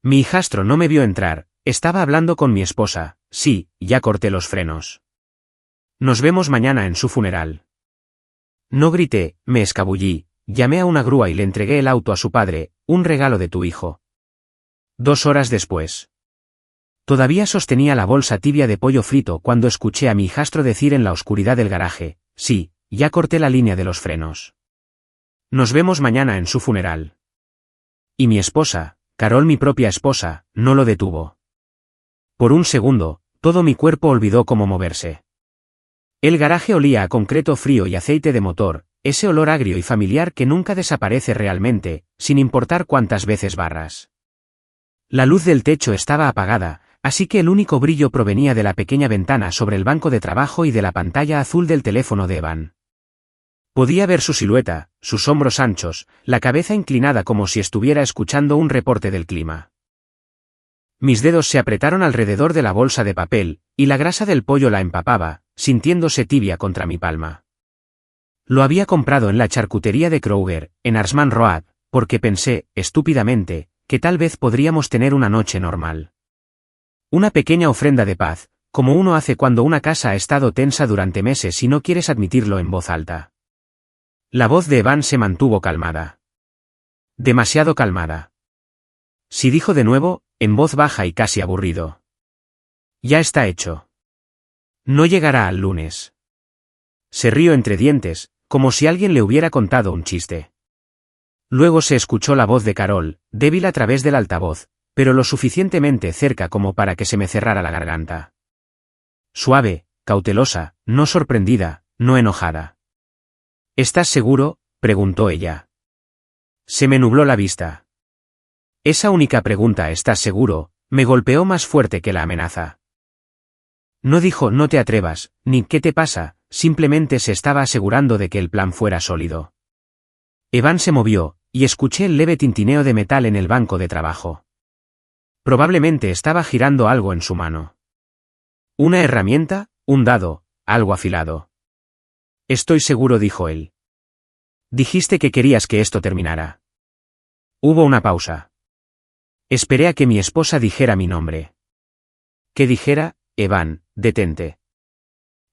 Mi hijastro no me vio entrar, estaba hablando con mi esposa, sí, ya corté los frenos. Nos vemos mañana en su funeral. No grité, me escabullí, llamé a una grúa y le entregué el auto a su padre, un regalo de tu hijo. 2 horas después. Todavía sostenía la bolsa tibia de pollo frito cuando escuché a mi hijastro decir en la oscuridad del garaje, sí, ya corté la línea de los frenos. Nos vemos mañana en su funeral. Y mi esposa, Carol, mi propia esposa, no lo detuvo. Por un segundo, todo mi cuerpo olvidó cómo moverse. El garaje olía a concreto frío y aceite de motor, ese olor agrio y familiar que nunca desaparece realmente, sin importar cuántas veces barras. La luz del techo estaba apagada, así que el único brillo provenía de la pequeña ventana sobre el banco de trabajo y de la pantalla azul del teléfono de Evan. Podía ver su silueta, sus hombros anchos, la cabeza inclinada como si estuviera escuchando un reporte del clima. Mis dedos se apretaron alrededor de la bolsa de papel, y la grasa del pollo la empapaba, sintiéndose tibia contra mi palma. Lo había comprado en la charcutería de Kroger, en Arsman Road, porque pensé, estúpidamente, que tal vez podríamos tener una noche normal. Una pequeña ofrenda de paz, como uno hace cuando una casa ha estado tensa durante meses y no quieres admitirlo en voz alta. La voz de Evan se mantuvo calmada. Demasiado calmada. Sí, dijo de nuevo, en voz baja y casi aburrido. Ya está hecho. No llegará al lunes. Se rió entre dientes, como si alguien le hubiera contado un chiste. Luego se escuchó la voz de Carol, débil a través del altavoz, pero lo suficientemente cerca como para que se me cerrara la garganta. Suave, cautelosa, no sorprendida, no enojada. ¿Estás seguro?, preguntó ella. Se me nubló la vista. Esa única pregunta, ¿estás seguro?, me golpeó más fuerte que la amenaza. No dijo no te atrevas, ni ¿qué te pasa?, simplemente se estaba asegurando de que el plan fuera sólido. Evan se movió, y escuché el leve tintineo de metal en el banco de trabajo. Probablemente estaba girando algo en su mano. ¿Una herramienta? ¿Un dado? ¿Algo afilado? Estoy seguro, dijo él. Dijiste que querías que esto terminara. Hubo una pausa. Esperé a que mi esposa dijera mi nombre. Que dijera, Evan, detente.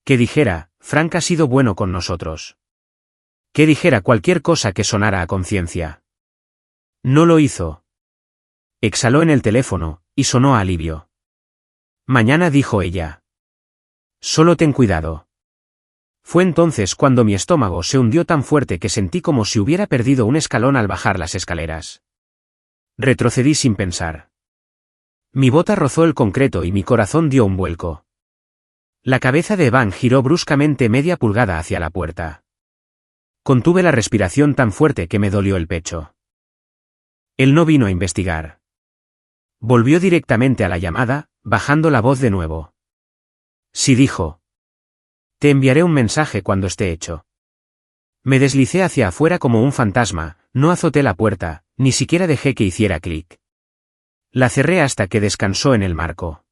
Que dijera, Frank ha sido bueno con nosotros. Que dijera cualquier cosa que sonara a conciencia. No lo hizo. Exhaló en el teléfono, y sonó a alivio. Mañana, dijo ella. Solo ten cuidado. Fue entonces cuando mi estómago se hundió tan fuerte que sentí como si hubiera perdido un escalón al bajar las escaleras. Retrocedí sin pensar. Mi bota rozó el concreto y mi corazón dio un vuelco. La cabeza de Evan giró bruscamente media pulgada hacia la puerta. Contuve la respiración tan fuerte que me dolió el pecho. Él no vino a investigar. Volvió directamente a la llamada, bajando la voz de nuevo. Sí, dijo. Te enviaré un mensaje cuando esté hecho. Me deslicé hacia afuera como un fantasma, no azoté la puerta, ni siquiera dejé que hiciera clic. La cerré hasta que descansó en el marco.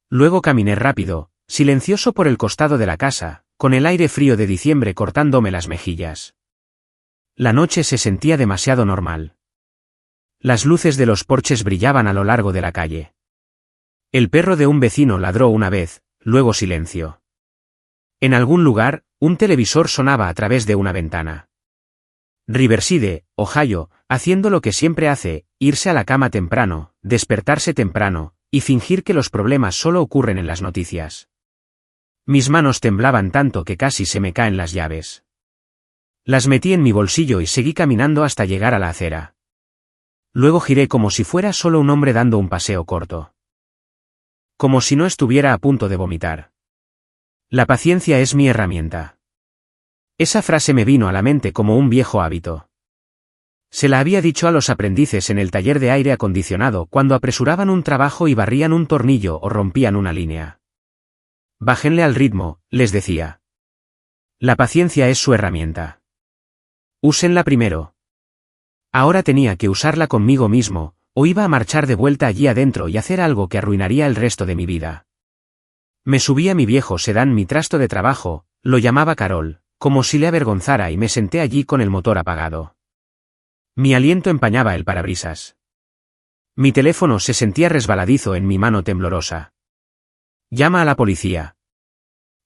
Luego caminé rápido, silencioso por el costado de la casa, con el aire frío de diciembre cortándome las mejillas. La noche se sentía demasiado normal. Las luces de los porches brillaban a lo largo de la calle. El perro de un vecino ladró una vez, luego silencio. En algún lugar, un televisor sonaba a través de una ventana. Riverside, Ohio, haciendo lo que siempre hace, irse a la cama temprano, despertarse temprano, y fingir que los problemas solo ocurren en las noticias. Mis manos temblaban tanto que casi se me caen las llaves. Las metí en mi bolsillo y seguí caminando hasta llegar a la acera. Luego giré como si fuera solo un hombre dando un paseo corto. Como si no estuviera a punto de vomitar. La paciencia es mi herramienta. Esa frase me vino a la mente como un viejo hábito. Se la había dicho a los aprendices en el taller de aire acondicionado cuando apresuraban un trabajo y barrían un tornillo o rompían una línea. Bájenle al ritmo, les decía. La paciencia es su herramienta. Úsenla primero. Ahora tenía que usarla conmigo mismo, o iba a marchar de vuelta allí adentro y hacer algo que arruinaría el resto de mi vida. Me subí a mi viejo sedán, mi trasto de trabajo, lo llamaba Carol, como si le avergonzara, y me senté allí con el motor apagado. Mi aliento empañaba el parabrisas. Mi teléfono se sentía resbaladizo en mi mano temblorosa. Llama a la policía.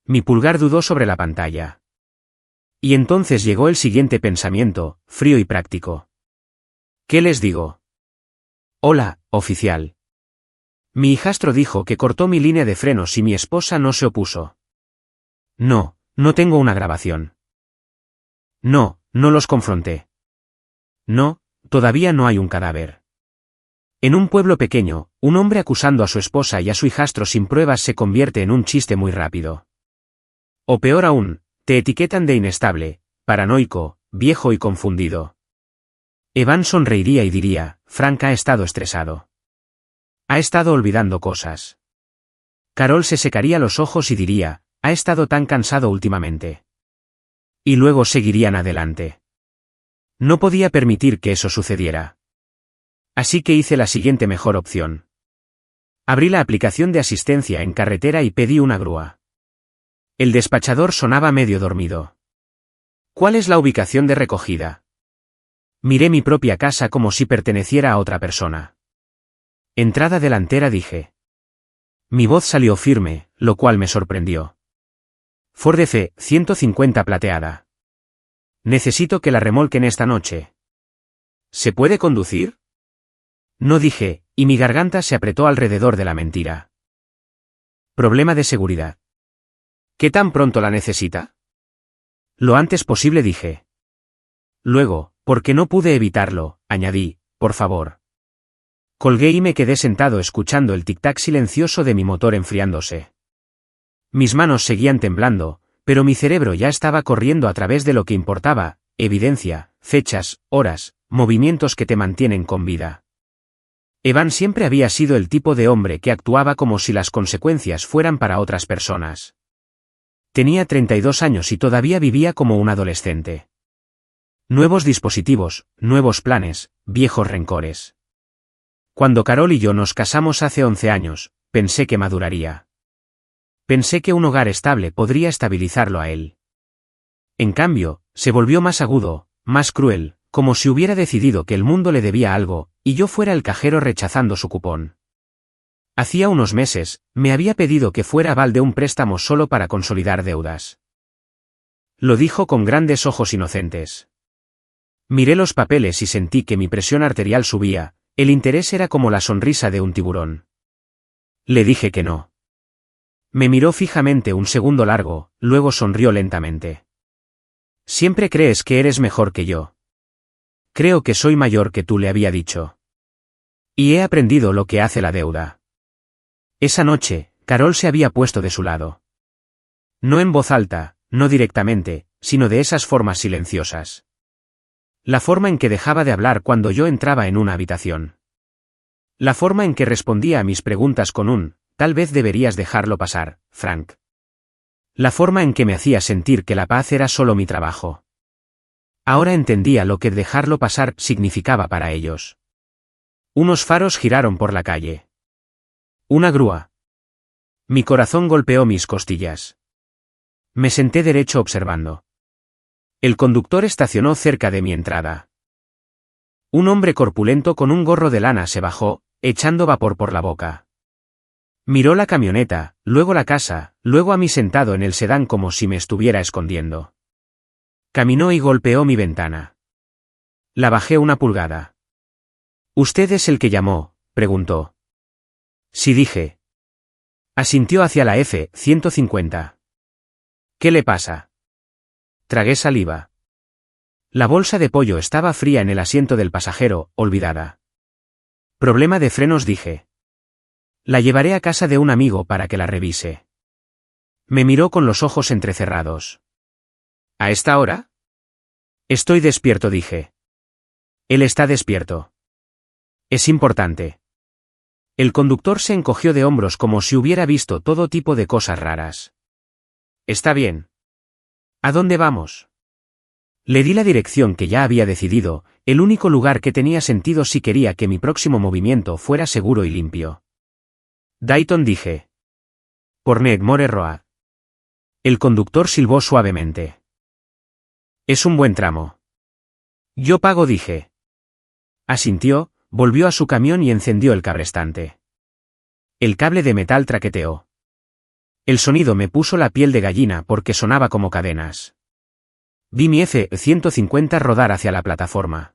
Mi pulgar dudó sobre la pantalla. Y entonces llegó el siguiente pensamiento, frío y práctico. ¿Qué les digo? Hola, oficial. Mi hijastro dijo que cortó mi línea de frenos y mi esposa no se opuso. No, no tengo una grabación. No, no los confronté. No, todavía no hay un cadáver. En un pueblo pequeño, un hombre acusando a su esposa y a su hijastro sin pruebas se convierte en un chiste muy rápido. O peor aún, te etiquetan de inestable, paranoico, viejo y confundido. Evan sonreiría y diría, Frank ha estado estresado. Ha estado olvidando cosas. Carol se secaría los ojos y diría, ha estado tan cansado últimamente. Y luego seguirían adelante. No podía permitir que eso sucediera. Así que hice la siguiente mejor opción. Abrí la aplicación de asistencia en carretera y pedí una grúa. El despachador sonaba medio dormido. ¿Cuál es la ubicación de recogida? Miré mi propia casa como si perteneciera a otra persona. Entrada delantera, dije. Mi voz salió firme, lo cual me sorprendió. Ford F-150 plateada. Necesito que la remolquen esta noche. ¿Se puede conducir? No dije, y mi garganta se apretó alrededor de la mentira. Problema de seguridad. ¿Qué tan pronto la necesita? Lo antes posible, dije. Luego, porque no pude evitarlo, añadí, por favor. Colgué y me quedé sentado escuchando el tic-tac silencioso de mi motor enfriándose. Mis manos seguían temblando, pero mi cerebro ya estaba corriendo a través de lo que importaba, evidencia, fechas, horas, movimientos que te mantienen con vida. Evan siempre había sido el tipo de hombre que actuaba como si las consecuencias fueran para otras personas. Tenía 32 años y todavía vivía como un adolescente. Nuevos dispositivos, nuevos planes, viejos rencores. Cuando Carol y yo nos casamos hace 11 años, pensé que maduraría. Pensé que un hogar estable podría estabilizarlo a él. En cambio, se volvió más agudo, más cruel, como si hubiera decidido que el mundo le debía algo, y yo fuera el cajero rechazando su cupón. Hacía unos meses, me había pedido que fuera aval de un préstamo solo para consolidar deudas. Lo dijo con grandes ojos inocentes. Miré los papeles y sentí que mi presión arterial subía, el interés era como la sonrisa de un tiburón. Le dije que no. Me miró fijamente un segundo largo, luego sonrió lentamente. Siempre crees que eres mejor que yo. Creo que soy mayor que tú, le había dicho. Y he aprendido lo que hace la deuda. Esa noche, Carol se había puesto de su lado. No en voz alta, no directamente, sino de esas formas silenciosas. La forma en que dejaba de hablar cuando yo entraba en una habitación. La forma en que respondía a mis preguntas con un, tal vez deberías dejarlo pasar, Frank. La forma en que me hacía sentir que la paz era solo mi trabajo. Ahora entendía lo que dejarlo pasar significaba para ellos. Unos faros giraron por la calle. Una grúa. Mi corazón golpeó mis costillas. Me senté derecho observando. El conductor estacionó cerca de mi entrada. Un hombre corpulento con un gorro de lana se bajó, echando vapor por la boca. Miró la camioneta, luego la casa, luego a mí sentado en el sedán como si me estuviera escondiendo. Caminó y golpeó mi ventana. La bajé una pulgada. ¿Usted es el que llamó?, preguntó. Sí, dije. Asintió hacia la F-150. ¿Qué le pasa? Tragué saliva. La bolsa de pollo estaba fría en el asiento del pasajero, olvidada. Problema de frenos, dije. La llevaré a casa de un amigo para que la revise. Me miró con los ojos entrecerrados. ¿A esta hora? Estoy despierto, dije. Él está despierto. Es importante. El conductor se encogió de hombros como si hubiera visto todo tipo de cosas raras. Está bien. ¿A dónde vamos? Le di la dirección que ya había decidido, el único lugar que tenía sentido si quería que mi próximo movimiento fuera seguro y limpio. Dayton, dije. Por Needmore Road. El conductor silbó suavemente. Es un buen tramo. Yo pago, dije. Asintió, volvió a su camión y encendió el cabrestante. El cable de metal traqueteó. El sonido me puso la piel de gallina porque sonaba como cadenas. Vi mi F-150 rodar hacia la plataforma.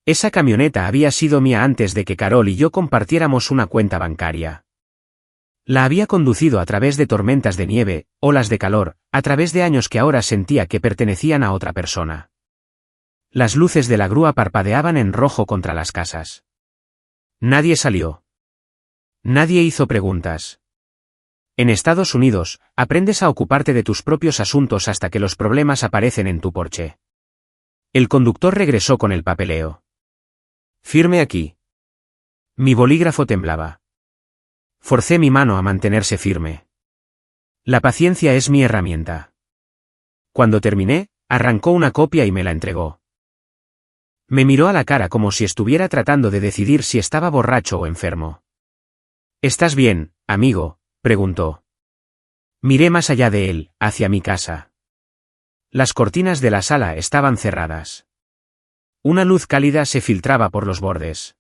Esa camioneta había sido mía antes de que Carol y yo compartiéramos una cuenta bancaria. La había conducido a través de tormentas de nieve, olas de calor, a través de años que ahora sentía que pertenecían a otra persona. Las luces de la grúa parpadeaban en rojo contra las casas. Nadie salió. Nadie hizo preguntas. En Estados Unidos, aprendes a ocuparte de tus propios asuntos hasta que los problemas aparecen en tu porche. El conductor regresó con el papeleo. Firme aquí. Mi bolígrafo temblaba. Forcé mi mano a mantenerse firme. La paciencia es mi herramienta. Cuando terminé, arrancó una copia y me la entregó. Me miró a la cara como si estuviera tratando de decidir si estaba borracho o enfermo. ¿Estás bien, amigo?, preguntó. Miré más allá de él, hacia mi casa. Las cortinas de la sala estaban cerradas. Una luz cálida se filtraba por los bordes.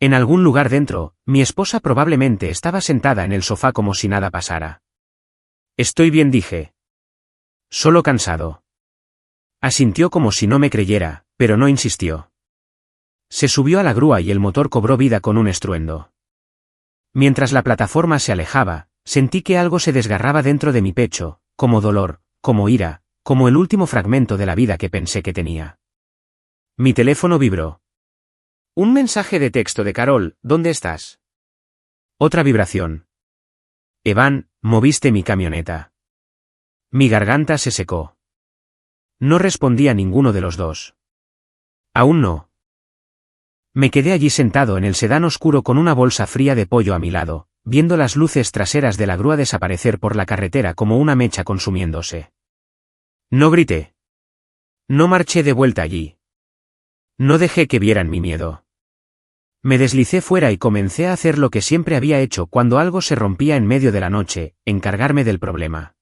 En algún lugar dentro, mi esposa probablemente estaba sentada en el sofá como si nada pasara. Estoy bien, dije. Solo cansado. Asintió como si no me creyera, pero no insistió. Se subió a la grúa y el motor cobró vida con un estruendo. Mientras la plataforma se alejaba, sentí que algo se desgarraba dentro de mi pecho, como dolor, como ira, como el último fragmento de la vida que pensé que tenía. Mi teléfono vibró. Un mensaje de texto de Carol, ¿dónde estás? Otra vibración. Evan, moviste mi camioneta. Mi garganta se secó. No respondí a ninguno de los dos. Aún no. Me quedé allí sentado en el sedán oscuro con una bolsa fría de pollo a mi lado, viendo las luces traseras de la grúa desaparecer por la carretera como una mecha consumiéndose. No grité. No marché de vuelta allí. No dejé que vieran mi miedo. Me deslicé fuera y comencé a hacer lo que siempre había hecho cuando algo se rompía en medio de la noche, encargarme del problema.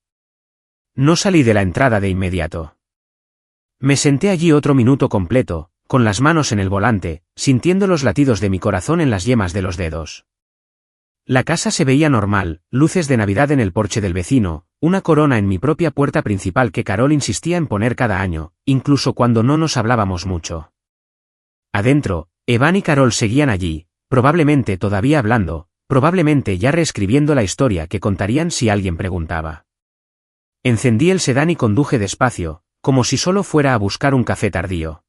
No salí de la entrada de inmediato. Me senté allí otro minuto completo, con las manos en el volante, sintiendo los latidos de mi corazón en las yemas de los dedos. La casa se veía normal, luces de Navidad en el porche del vecino, una corona en mi propia puerta principal que Carol insistía en poner cada año, incluso cuando no nos hablábamos mucho. Adentro, Evan y Carol seguían allí, probablemente todavía hablando, probablemente ya reescribiendo la historia que contarían si alguien preguntaba. Encendí el sedán y conduje despacio, como si solo fuera a buscar un café tardío.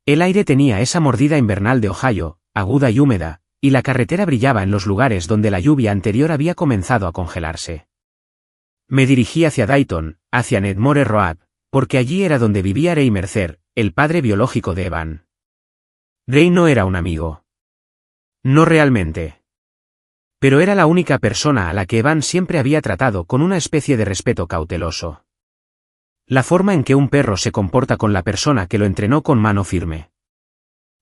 El aire tenía esa mordida invernal de Ohio, aguda y húmeda, y la carretera brillaba en los lugares donde la lluvia anterior había comenzado a congelarse. Me dirigí hacia Dayton, hacia Nedmore Road, porque allí era donde vivía Ray Mercer, el padre biológico de Evan. Ray no era un amigo. No realmente. Pero era la única persona a la que Evan siempre había tratado con una especie de respeto cauteloso. La forma en que un perro se comporta con la persona que lo entrenó con mano firme.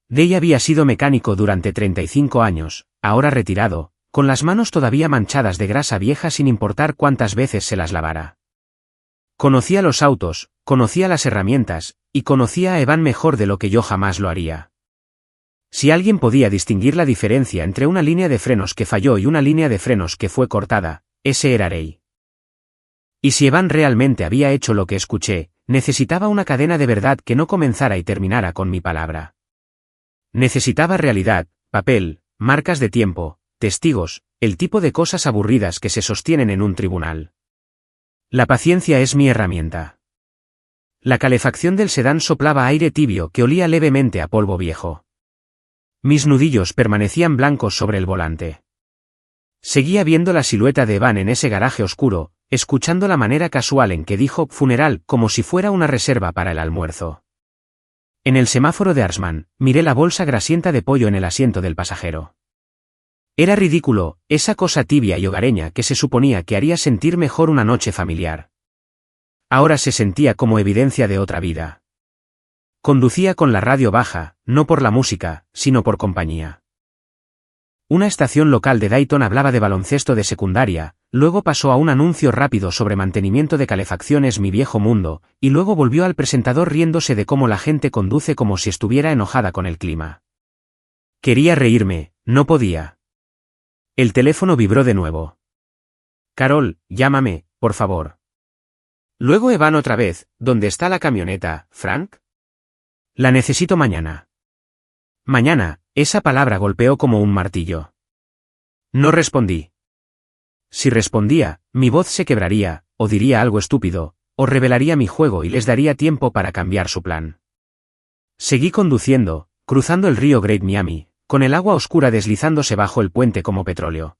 Ray había sido mecánico durante 35 años, ahora retirado, con las manos todavía manchadas de grasa vieja sin importar cuántas veces se las lavara. Conocía los autos, conocía las herramientas, y conocía a Evan mejor de lo que yo jamás lo haría. Si alguien podía distinguir la diferencia entre una línea de frenos que falló y una línea de frenos que fue cortada, ese era Ray. Y si Evan realmente había hecho lo que escuché, necesitaba una cadena de verdad que no comenzara y terminara con mi palabra. Necesitaba realidad, papel, marcas de tiempo, testigos, el tipo de cosas aburridas que se sostienen en un tribunal. La paciencia es mi herramienta. La calefacción del sedán soplaba aire tibio que olía levemente a polvo viejo. Mis nudillos permanecían blancos sobre el volante. Seguía viendo la silueta de Evan en ese garaje oscuro, escuchando la manera casual en que dijo funeral como si fuera una reserva para el almuerzo. En el semáforo de Arsman, miré la bolsa grasienta de pollo en el asiento del pasajero. Era ridículo, esa cosa tibia y hogareña que se suponía que haría sentir mejor una noche familiar. Ahora se sentía como evidencia de otra vida. Conducía con la radio baja, no por la música, sino por compañía. Una estación local de Dayton hablaba de baloncesto de secundaria, luego pasó a un anuncio rápido sobre mantenimiento de calefacciones Mi Viejo Mundo, y luego volvió al presentador riéndose de cómo la gente conduce como si estuviera enojada con el clima. Quería reírme, no podía. El teléfono vibró de nuevo. Carol, llámame, por favor. Luego Evan otra vez, ¿dónde está la camioneta, Frank? La necesito mañana. Mañana, esa palabra golpeó como un martillo. No respondí. Si respondía, mi voz se quebraría, o diría algo estúpido, o revelaría mi juego y les daría tiempo para cambiar su plan. Seguí conduciendo, cruzando el río Great Miami, con el agua oscura deslizándose bajo el puente como petróleo.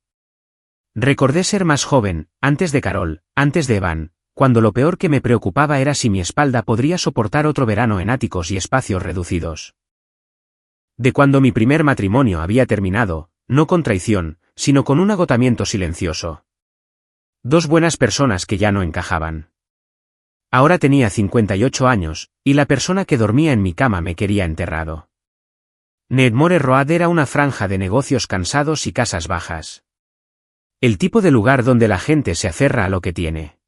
Recordé ser más joven, antes de Carol, antes de Evan, cuando lo peor que me preocupaba era si mi espalda podría soportar otro verano en áticos y espacios reducidos. De cuando mi primer matrimonio había terminado, no con traición, sino con un agotamiento silencioso. Dos buenas personas que ya no encajaban. Ahora tenía 58 años, y la persona que dormía en mi cama me quería enterrado. Nedmore Road era una franja de negocios cansados y casas bajas. El tipo de lugar donde la gente se aferra a lo que tiene.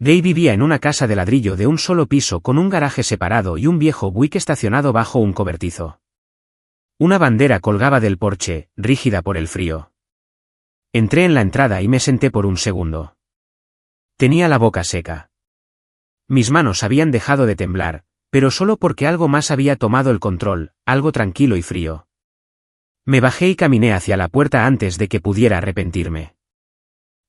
Day vivía en una casa de ladrillo de un solo piso con un garaje separado y un viejo Buick estacionado bajo un cobertizo. Una bandera colgaba del porche, rígida por el frío. Entré en la entrada y me senté por un segundo. Tenía la boca seca. Mis manos habían dejado de temblar, pero solo porque algo más había tomado el control, algo tranquilo y frío. Me bajé y caminé hacia la puerta antes de que pudiera arrepentirme.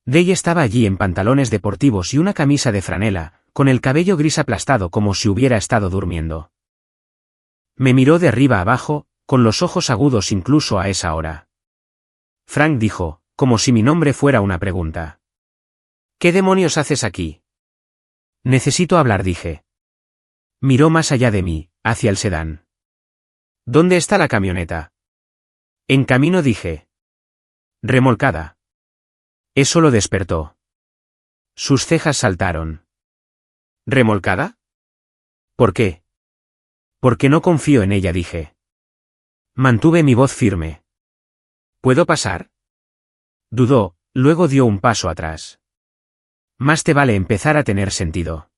Day estaba allí en pantalones deportivos y una camisa de franela, con el cabello gris aplastado como si hubiera estado durmiendo. Me miró de arriba abajo, con los ojos agudos incluso a esa hora. Frank dijo, como si mi nombre fuera una pregunta. ¿Qué demonios haces aquí? Necesito hablar, dije. Miró más allá de mí, hacia el sedán. ¿Dónde está la camioneta? En camino, dije. Remolcada. Eso lo despertó. Sus cejas saltaron. ¿Remolcada? ¿Por qué? Porque no confío en ella, dije. Mantuve mi voz firme. ¿Puedo pasar? Dudó, luego dio un paso atrás. Más te vale empezar a tener sentido.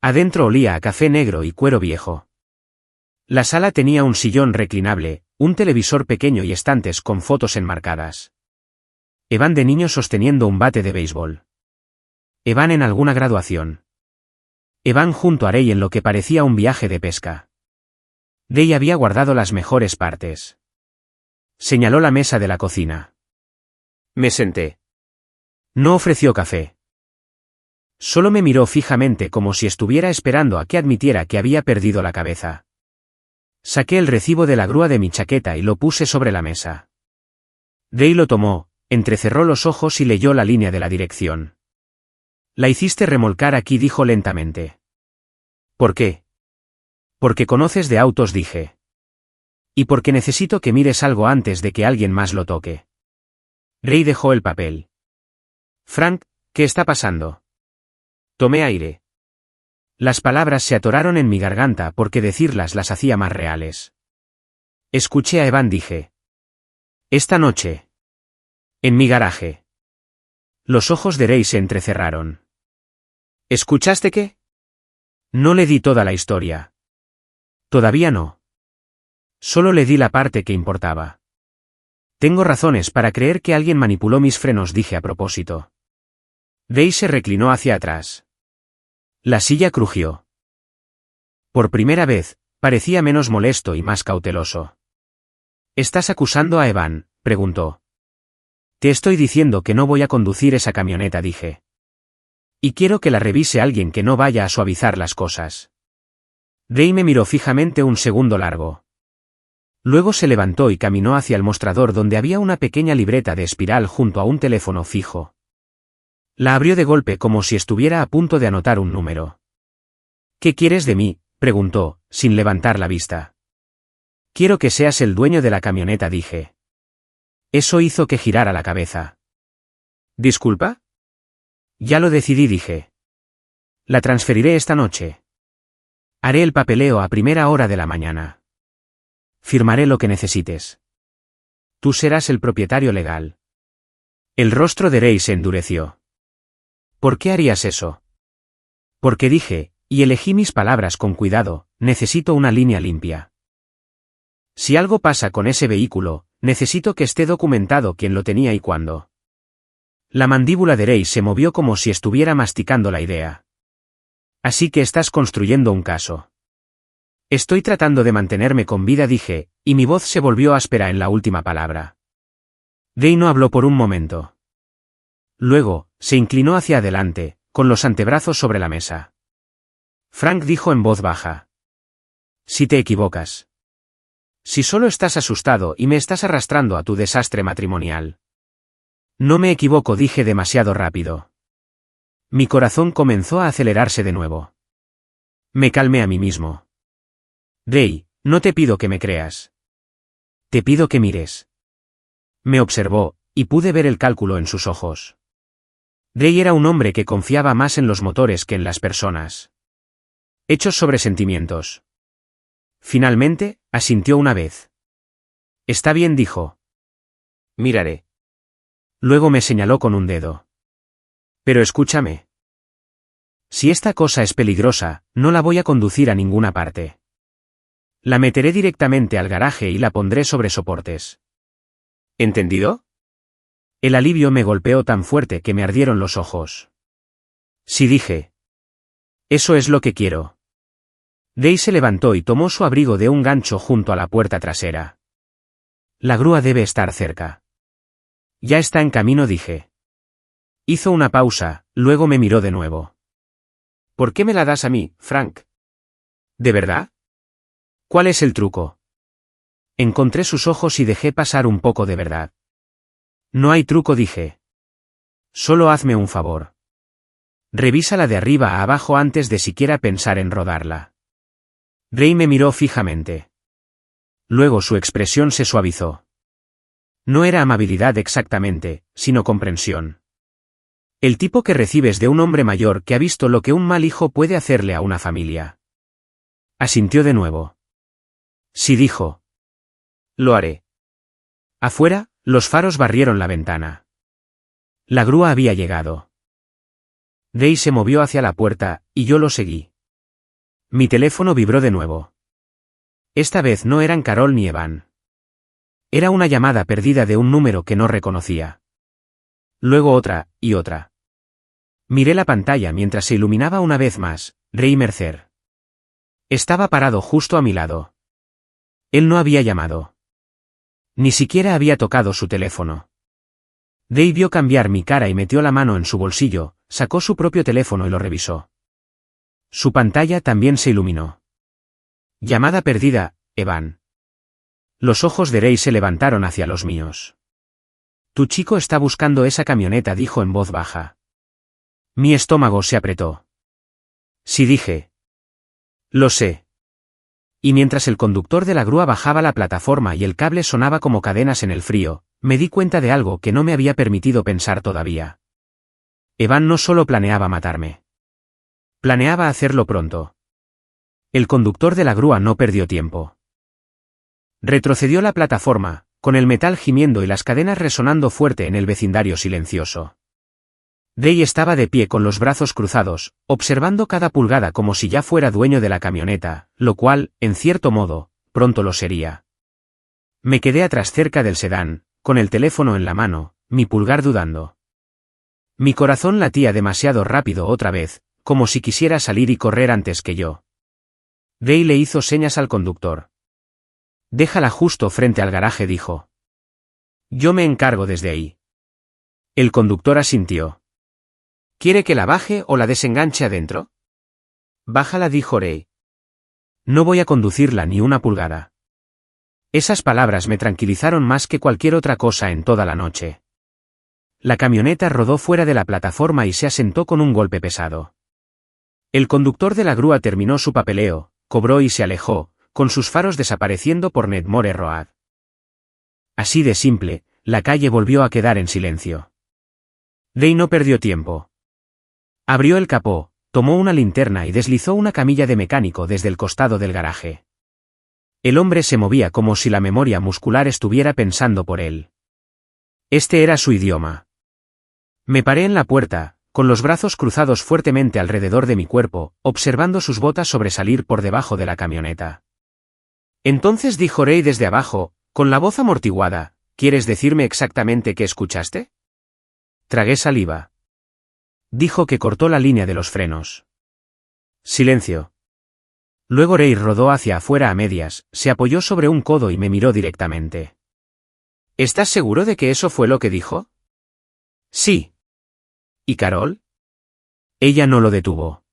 Adentro olía a café negro y cuero viejo. La sala tenía un sillón reclinable, un televisor pequeño y estantes con fotos enmarcadas. Evan de niño sosteniendo un bate de béisbol. Evan en alguna graduación. Evan junto a Ray en lo que parecía un viaje de pesca. Day había guardado las mejores partes. Señaló la mesa de la cocina. Me senté. No ofreció café. Solo me miró fijamente como si estuviera esperando a que admitiera que había perdido la cabeza. Saqué el recibo de la grúa de mi chaqueta y lo puse sobre la mesa. Day lo tomó, entrecerró los ojos y leyó la línea de la dirección. La hiciste remolcar aquí, dijo lentamente. ¿Por qué? Porque conoces de autos, dije. Y porque necesito que mires algo antes de que alguien más lo toque. Ray dejó el papel. Frank, ¿qué está pasando? Tomé aire. Las palabras se atoraron en mi garganta porque decirlas las hacía más reales. Escuché a Evan, dije. Esta noche. En mi garaje. Los ojos de Ray se entrecerraron. ¿Escuchaste qué? No le di toda la historia. Todavía no. Solo le di la parte que importaba. Tengo razones para creer que alguien manipuló mis frenos, dije a propósito. Ray se reclinó hacia atrás. La silla crujió. Por primera vez, parecía menos molesto y más cauteloso. ¿Estás acusando a Evan?, preguntó. Te estoy diciendo que no voy a conducir esa camioneta, dije. Y quiero que la revise alguien que no vaya a suavizar las cosas. Ray me miró fijamente un segundo largo. Luego se levantó y caminó hacia el mostrador donde había una pequeña libreta de espiral junto a un teléfono fijo. La abrió de golpe como si estuviera a punto de anotar un número. ¿Qué quieres de mí?, preguntó, sin levantar la vista. Quiero que seas el dueño de la camioneta, dije. Eso hizo que girara la cabeza. ¿Disculpa? Ya lo decidí, dije. La transferiré esta noche. Haré el papeleo a primera hora de la mañana. Firmaré lo que necesites. Tú serás el propietario legal. El rostro de Ray se endureció. ¿Por qué harías eso? Porque dije, y elegí mis palabras con cuidado, necesito una línea limpia. Si algo pasa con ese vehículo, necesito que esté documentado quién lo tenía y cuándo. La mandíbula de Ray se movió como si estuviera masticando la idea. Así que estás construyendo un caso. Estoy tratando de mantenerme con vida, dije, y mi voz se volvió áspera en la última palabra. Ray no habló por un momento. Luego, se inclinó hacia adelante, con los antebrazos sobre la mesa. Frank dijo en voz baja. Si te equivocas. Si solo estás asustado y me estás arrastrando a tu desastre matrimonial. No me equivoco, dije demasiado rápido. Mi corazón comenzó a acelerarse de nuevo. Me calmé a mí mismo. Ray, no te pido que me creas. Te pido que mires. Me observó, y pude ver el cálculo en sus ojos. Ray era un hombre que confiaba más en los motores que en las personas. Hechos sobre sentimientos. Finalmente, asintió una vez. Está bien, dijo. Miraré. Luego me señaló con un dedo. Pero escúchame. Si esta cosa es peligrosa, no la voy a conducir a ninguna parte. La meteré directamente al garaje y la pondré sobre soportes. ¿Entendido? El alivio me golpeó tan fuerte que me ardieron los ojos. Sí, dije. Eso es lo que quiero. Ray se levantó y tomó su abrigo de un gancho junto a la puerta trasera. La grúa debe estar cerca. Ya está en camino, dije. Hizo una pausa, luego me miró de nuevo. ¿Por qué me la das a mí, Frank? ¿De verdad? ¿Cuál es el truco? Encontré sus ojos y dejé pasar un poco de verdad. No hay truco, dije. Solo hazme un favor. Revísala de arriba a abajo antes de siquiera pensar en rodarla. Ray me miró fijamente. Luego su expresión se suavizó. No era amabilidad exactamente, sino comprensión. El tipo que recibes de un hombre mayor que ha visto lo que un mal hijo puede hacerle a una familia. Asintió de nuevo. Sí, dijo. Lo haré. Afuera, los faros barrieron la ventana. La grúa había llegado. Ray se movió hacia la puerta, y yo lo seguí. Mi teléfono vibró de nuevo. Esta vez no eran Carol ni Evan. Era una llamada perdida de un número que no reconocía. Luego otra, y otra. Miré la pantalla mientras se iluminaba una vez más. Ray Mercer. Estaba parado justo a mi lado. Él no había llamado. Ni siquiera había tocado su teléfono. Ray vio cambiar mi cara y metió la mano en su bolsillo, sacó su propio teléfono y lo revisó. Su pantalla también se iluminó. Llamada perdida, Evan. Los ojos de Ray se levantaron hacia los míos. Tu chico está buscando esa camioneta, dijo en voz baja. Mi estómago se apretó. Sí, dije. Lo sé. Y mientras el conductor de la grúa bajaba la plataforma y el cable sonaba como cadenas en el frío, me di cuenta de algo que no me había permitido pensar todavía. Evan no solo planeaba matarme. Planeaba hacerlo pronto. El conductor de la grúa no perdió tiempo. Retrocedió la plataforma, con el metal gimiendo y las cadenas resonando fuerte en el vecindario silencioso. Ray estaba de pie con los brazos cruzados, observando cada pulgada como si ya fuera dueño de la camioneta, lo cual, en cierto modo, pronto lo sería. Me quedé atrás cerca del sedán, con el teléfono en la mano, mi pulgar dudando. Mi corazón latía demasiado rápido otra vez, como si quisiera salir y correr antes que yo. Ray le hizo señas al conductor. Déjala justo frente al garaje, dijo. Yo me encargo desde ahí. El conductor asintió. ¿Quiere que la baje o la desenganche adentro? Bájala, dijo Ray. No voy a conducirla ni una pulgada. Esas palabras me tranquilizaron más que cualquier otra cosa en toda la noche. La camioneta rodó fuera de la plataforma y se asentó con un golpe pesado. El conductor de la grúa terminó su papeleo, cobró y se alejó, con sus faros desapareciendo por Nedmore Road. Así de simple, la calle volvió a quedar en silencio. Ray no perdió tiempo. Abrió el capó, tomó una linterna y deslizó una camilla de mecánico desde el costado del garaje. El hombre se movía como si la memoria muscular estuviera pensando por él. Este era su idioma. Me paré en la puerta, con los brazos cruzados fuertemente alrededor de mi cuerpo, observando sus botas sobresalir por debajo de la camioneta. Entonces dijo Ray desde abajo, con la voz amortiguada, ¿quieres decirme exactamente qué escuchaste? Tragué saliva. Dijo que cortó la línea de los frenos. Silencio. Luego Ray rodó hacia afuera a medias, se apoyó sobre un codo y me miró directamente. ¿Estás seguro de que eso fue lo que dijo? Sí. ¿Y Carol? Ella no lo detuvo.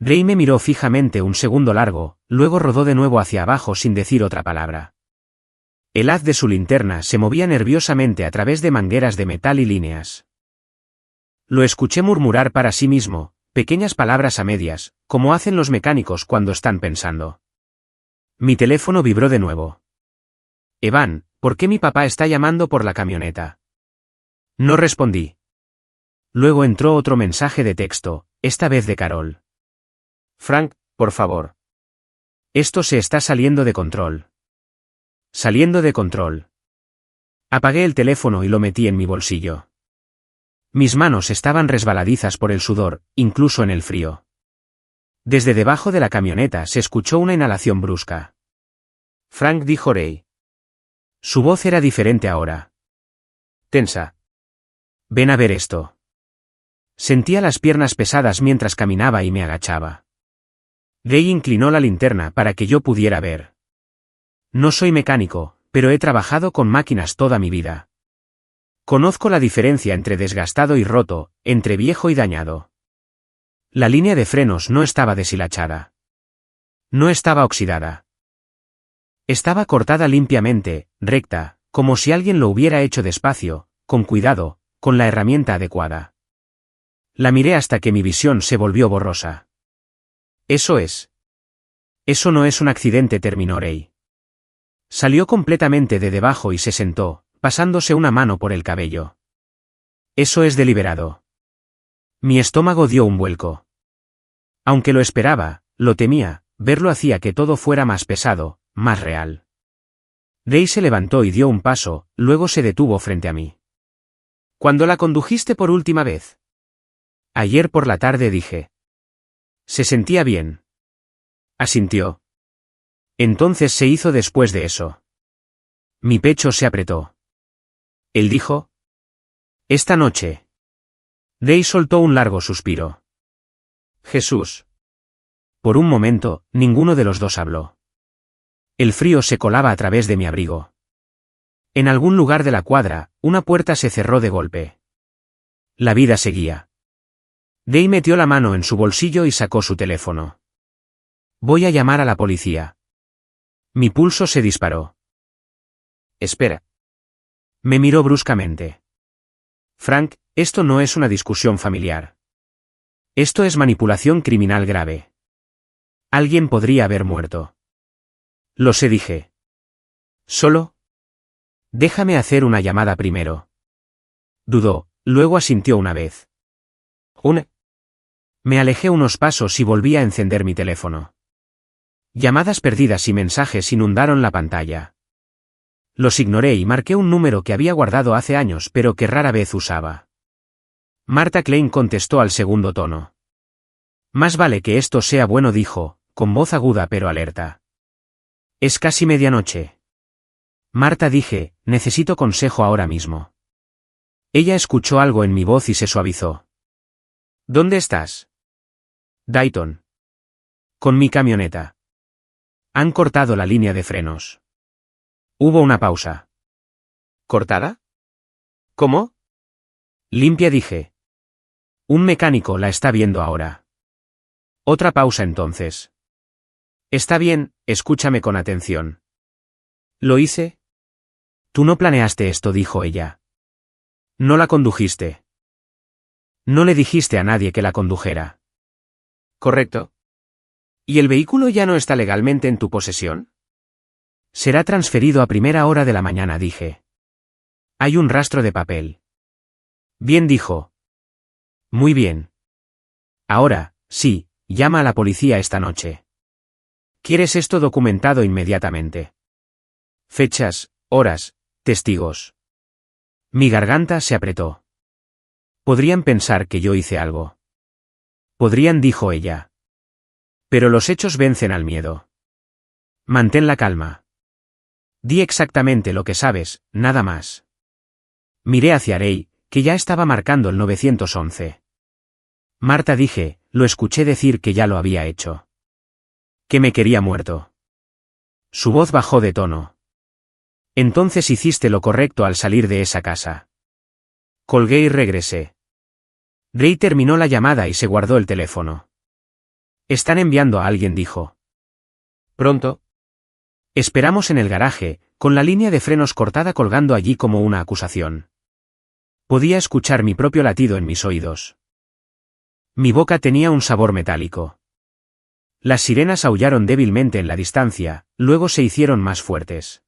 Ray me miró fijamente un segundo largo, luego rodó de nuevo hacia abajo sin decir otra palabra. El haz de su linterna se movía nerviosamente a través de mangueras de metal y líneas. Lo escuché murmurar para sí mismo, pequeñas palabras a medias, como hacen los mecánicos cuando están pensando. Mi teléfono vibró de nuevo. Evan, ¿por qué mi papá está llamando por la camioneta? No respondí. Luego entró otro mensaje de texto, esta vez de Carol. Frank, por favor. Esto se está saliendo de control. Saliendo de control. Apagué el teléfono y lo metí en mi bolsillo. Mis manos estaban resbaladizas por el sudor, incluso en el frío. Desde debajo de la camioneta se escuchó una inhalación brusca. Frank, dijo Ray. Su voz era diferente ahora. Tensa. Ven a ver esto. Sentía las piernas pesadas mientras caminaba y me agachaba. Ray inclinó la linterna para que yo pudiera ver. No soy mecánico, pero he trabajado con máquinas toda mi vida. Conozco la diferencia entre desgastado y roto, entre viejo y dañado. La línea de frenos no estaba deshilachada. No estaba oxidada. Estaba cortada limpiamente, recta, como si alguien lo hubiera hecho despacio, con cuidado, con la herramienta adecuada. La miré hasta que mi visión se volvió borrosa. Eso es. Eso no es un accidente, terminó Ray. Salió completamente de debajo y se sentó, pasándose una mano por el cabello. Eso es deliberado. Mi estómago dio un vuelco. Aunque lo esperaba, lo temía, verlo hacía que todo fuera más pesado, más real. Ray se levantó y dio un paso, luego se detuvo frente a mí. ¿Cuándo la condujiste por última vez? Ayer por la tarde, dije. Se sentía bien. Asintió. Entonces se hizo después de eso. Mi pecho se apretó. Él dijo. Esta noche. Ray soltó un largo suspiro. Jesús. Por un momento, ninguno de los dos habló. El frío se colaba a través de mi abrigo. En algún lugar de la cuadra, una puerta se cerró de golpe. La vida seguía. Ray metió la mano en su bolsillo y sacó su teléfono. Voy a llamar a la policía. Mi pulso se disparó. Espera. Me miró bruscamente. Frank, esto no es una discusión familiar. Esto es manipulación criminal grave. Alguien podría haber muerto. Lo sé, dije. ¿Solo? Déjame hacer una llamada primero. Dudó, luego asintió una vez. Me alejé unos pasos y volví a encender mi teléfono. Llamadas perdidas y mensajes inundaron la pantalla. Los ignoré y marqué un número que había guardado hace años pero que rara vez usaba. Marta Klein contestó al segundo tono. Más vale que esto sea bueno, dijo, con voz aguda pero alerta. Es casi medianoche. Marta, dije, necesito consejo ahora mismo. Ella escuchó algo en mi voz y se suavizó. ¿Dónde estás? Dayton. Con mi camioneta. Han cortado la línea de frenos. Hubo una pausa. ¿Cortada? ¿Cómo? Limpia, dije. Un mecánico la está viendo ahora. Otra pausa entonces. Está bien, escúchame con atención. ¿Lo hice? Tú no planeaste esto, dijo ella. No la condujiste. No le dijiste a nadie que la condujera. Correcto. ¿Y el vehículo ya no está legalmente en tu posesión? Será transferido a primera hora de la mañana, dije. Hay un rastro de papel. Bien, dijo. Muy bien. Ahora, sí, llama a la policía esta noche. ¿Quieres esto documentado inmediatamente? Fechas, horas, testigos. Mi garganta se apretó. Podrían pensar que yo hice algo. Podrían, dijo ella. Pero los hechos vencen al miedo. Mantén la calma. Di exactamente lo que sabes, nada más. Miré hacia Ray, que ya estaba marcando el 911. Marta, dije, lo escuché decir que ya lo había hecho. Que me quería muerto. Su voz bajó de tono. Entonces hiciste lo correcto al salir de esa casa. Colgué y regresé. Ray terminó la llamada y se guardó el teléfono. Están enviando a alguien, dijo. ¿Pronto? Esperamos en el garaje, con la línea de frenos cortada colgando allí como una acusación. Podía escuchar mi propio latido en mis oídos. Mi boca tenía un sabor metálico. Las sirenas aullaron débilmente en la distancia, luego se hicieron más fuertes.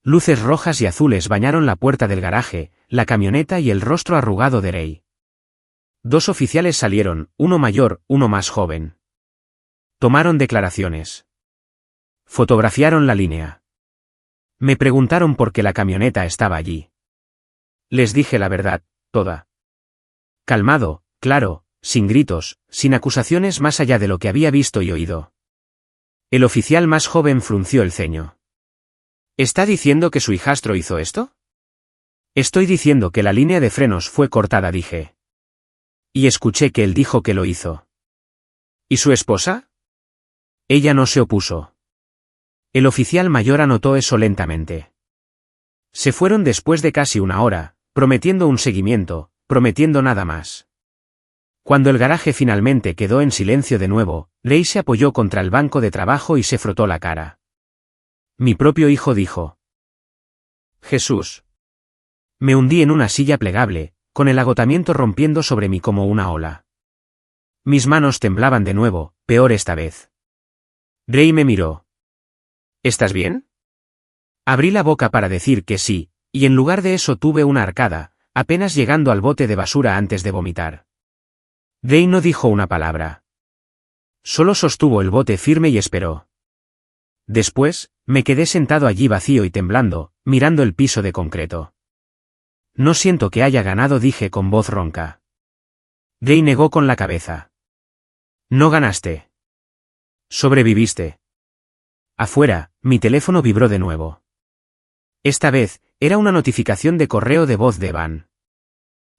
Luces rojas y azules bañaron la puerta del garaje, la camioneta y el rostro arrugado de Ray. 2 oficiales salieron, uno mayor, uno más joven. Tomaron declaraciones. Fotografiaron la línea. Me preguntaron por qué la camioneta estaba allí. Les dije la verdad, toda. Calmado, claro, sin gritos, sin acusaciones más allá de lo que había visto y oído. El oficial más joven frunció el ceño. ¿Está diciendo que su hijastro hizo esto? Estoy diciendo que la línea de frenos fue cortada, dije. Y escuché que él dijo que lo hizo. ¿Y su esposa? Ella no se opuso. El oficial mayor anotó eso lentamente. Se fueron después de casi una hora, prometiendo un seguimiento, prometiendo nada más. Cuando el garaje finalmente quedó en silencio de nuevo, Ray se apoyó contra el banco de trabajo y se frotó la cara. Mi propio hijo, dijo. Jesús. Me hundí en una silla plegable, con el agotamiento rompiendo sobre mí como una ola. Mis manos temblaban de nuevo, peor esta vez. Ray me miró. ¿Estás bien? Abrí la boca para decir que sí, y en lugar de eso tuve una arcada, apenas llegando al bote de basura antes de vomitar. Ray no dijo una palabra. Solo sostuvo el bote firme y esperó. Después, me quedé sentado allí vacío y temblando, mirando el piso de concreto. No siento que haya ganado, dije con voz ronca. Ray negó con la cabeza. No ganaste. Sobreviviste. Afuera, mi teléfono vibró de nuevo. Esta vez, era una notificación de correo de voz de Evan.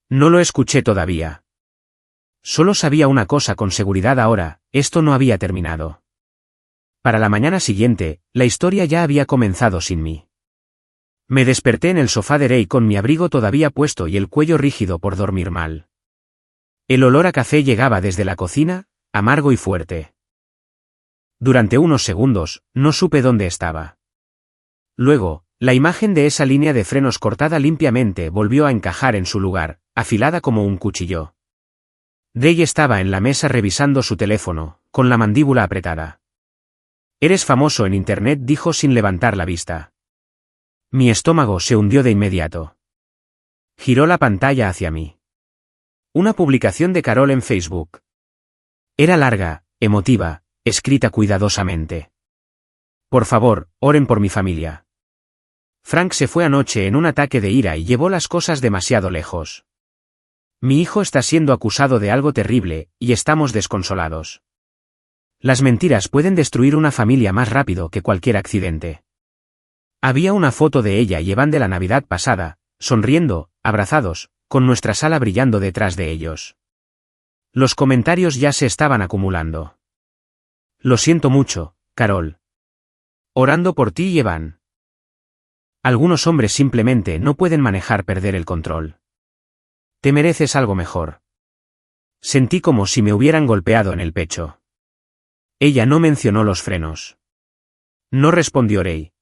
No lo escuché todavía. Solo sabía una cosa con seguridad ahora, esto no había terminado. Para la mañana siguiente, la historia ya había comenzado sin mí. Me desperté en el sofá de Ray con mi abrigo todavía puesto y el cuello rígido por dormir mal. El olor a café llegaba desde la cocina, amargo y fuerte. Durante unos segundos, no supe dónde estaba. Luego, la imagen de esa línea de frenos cortada limpiamente volvió a encajar en su lugar, afilada como un cuchillo. Ray estaba en la mesa revisando su teléfono, con la mandíbula apretada. Eres famoso en internet, dijo sin levantar la vista. Mi estómago se hundió de inmediato. Giró la pantalla hacia mí. Una publicación de Carol en Facebook. Era larga, emotiva, escrita cuidadosamente. Por favor, oren por mi familia. Frank se fue anoche en un ataque de ira y llevó las cosas demasiado lejos. Mi hijo está siendo acusado de algo terrible, y estamos desconsolados. Las mentiras pueden destruir una familia más rápido que cualquier accidente. Había una foto de ella y Evan de la Navidad pasada, sonriendo, abrazados, con nuestra sala brillando detrás de ellos. Los comentarios ya se estaban acumulando. Lo siento mucho, Carol. Orando por ti y Evan. Algunos hombres simplemente no pueden manejar perder el control. Te mereces algo mejor. Sentí como si me hubieran golpeado en el pecho. Ella no mencionó los frenos. No respondió Ray.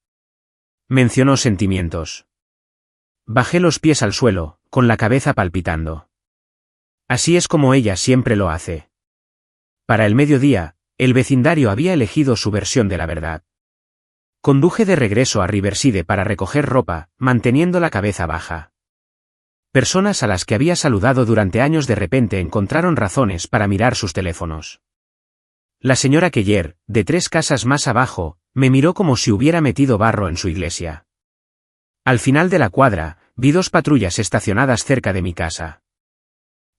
Mencionó sentimientos. Bajé los pies al suelo, con la cabeza palpitando. Así es como ella siempre lo hace. Para el mediodía, el vecindario había elegido su versión de la verdad. Conduje de regreso a Riverside para recoger ropa, manteniendo la cabeza baja. Personas a las que había saludado durante años de repente encontraron razones para mirar sus teléfonos. La señora Keller, de 3 casas más abajo, me miró como si hubiera metido barro en su iglesia. Al final de la cuadra, vi 2 patrullas estacionadas cerca de mi casa.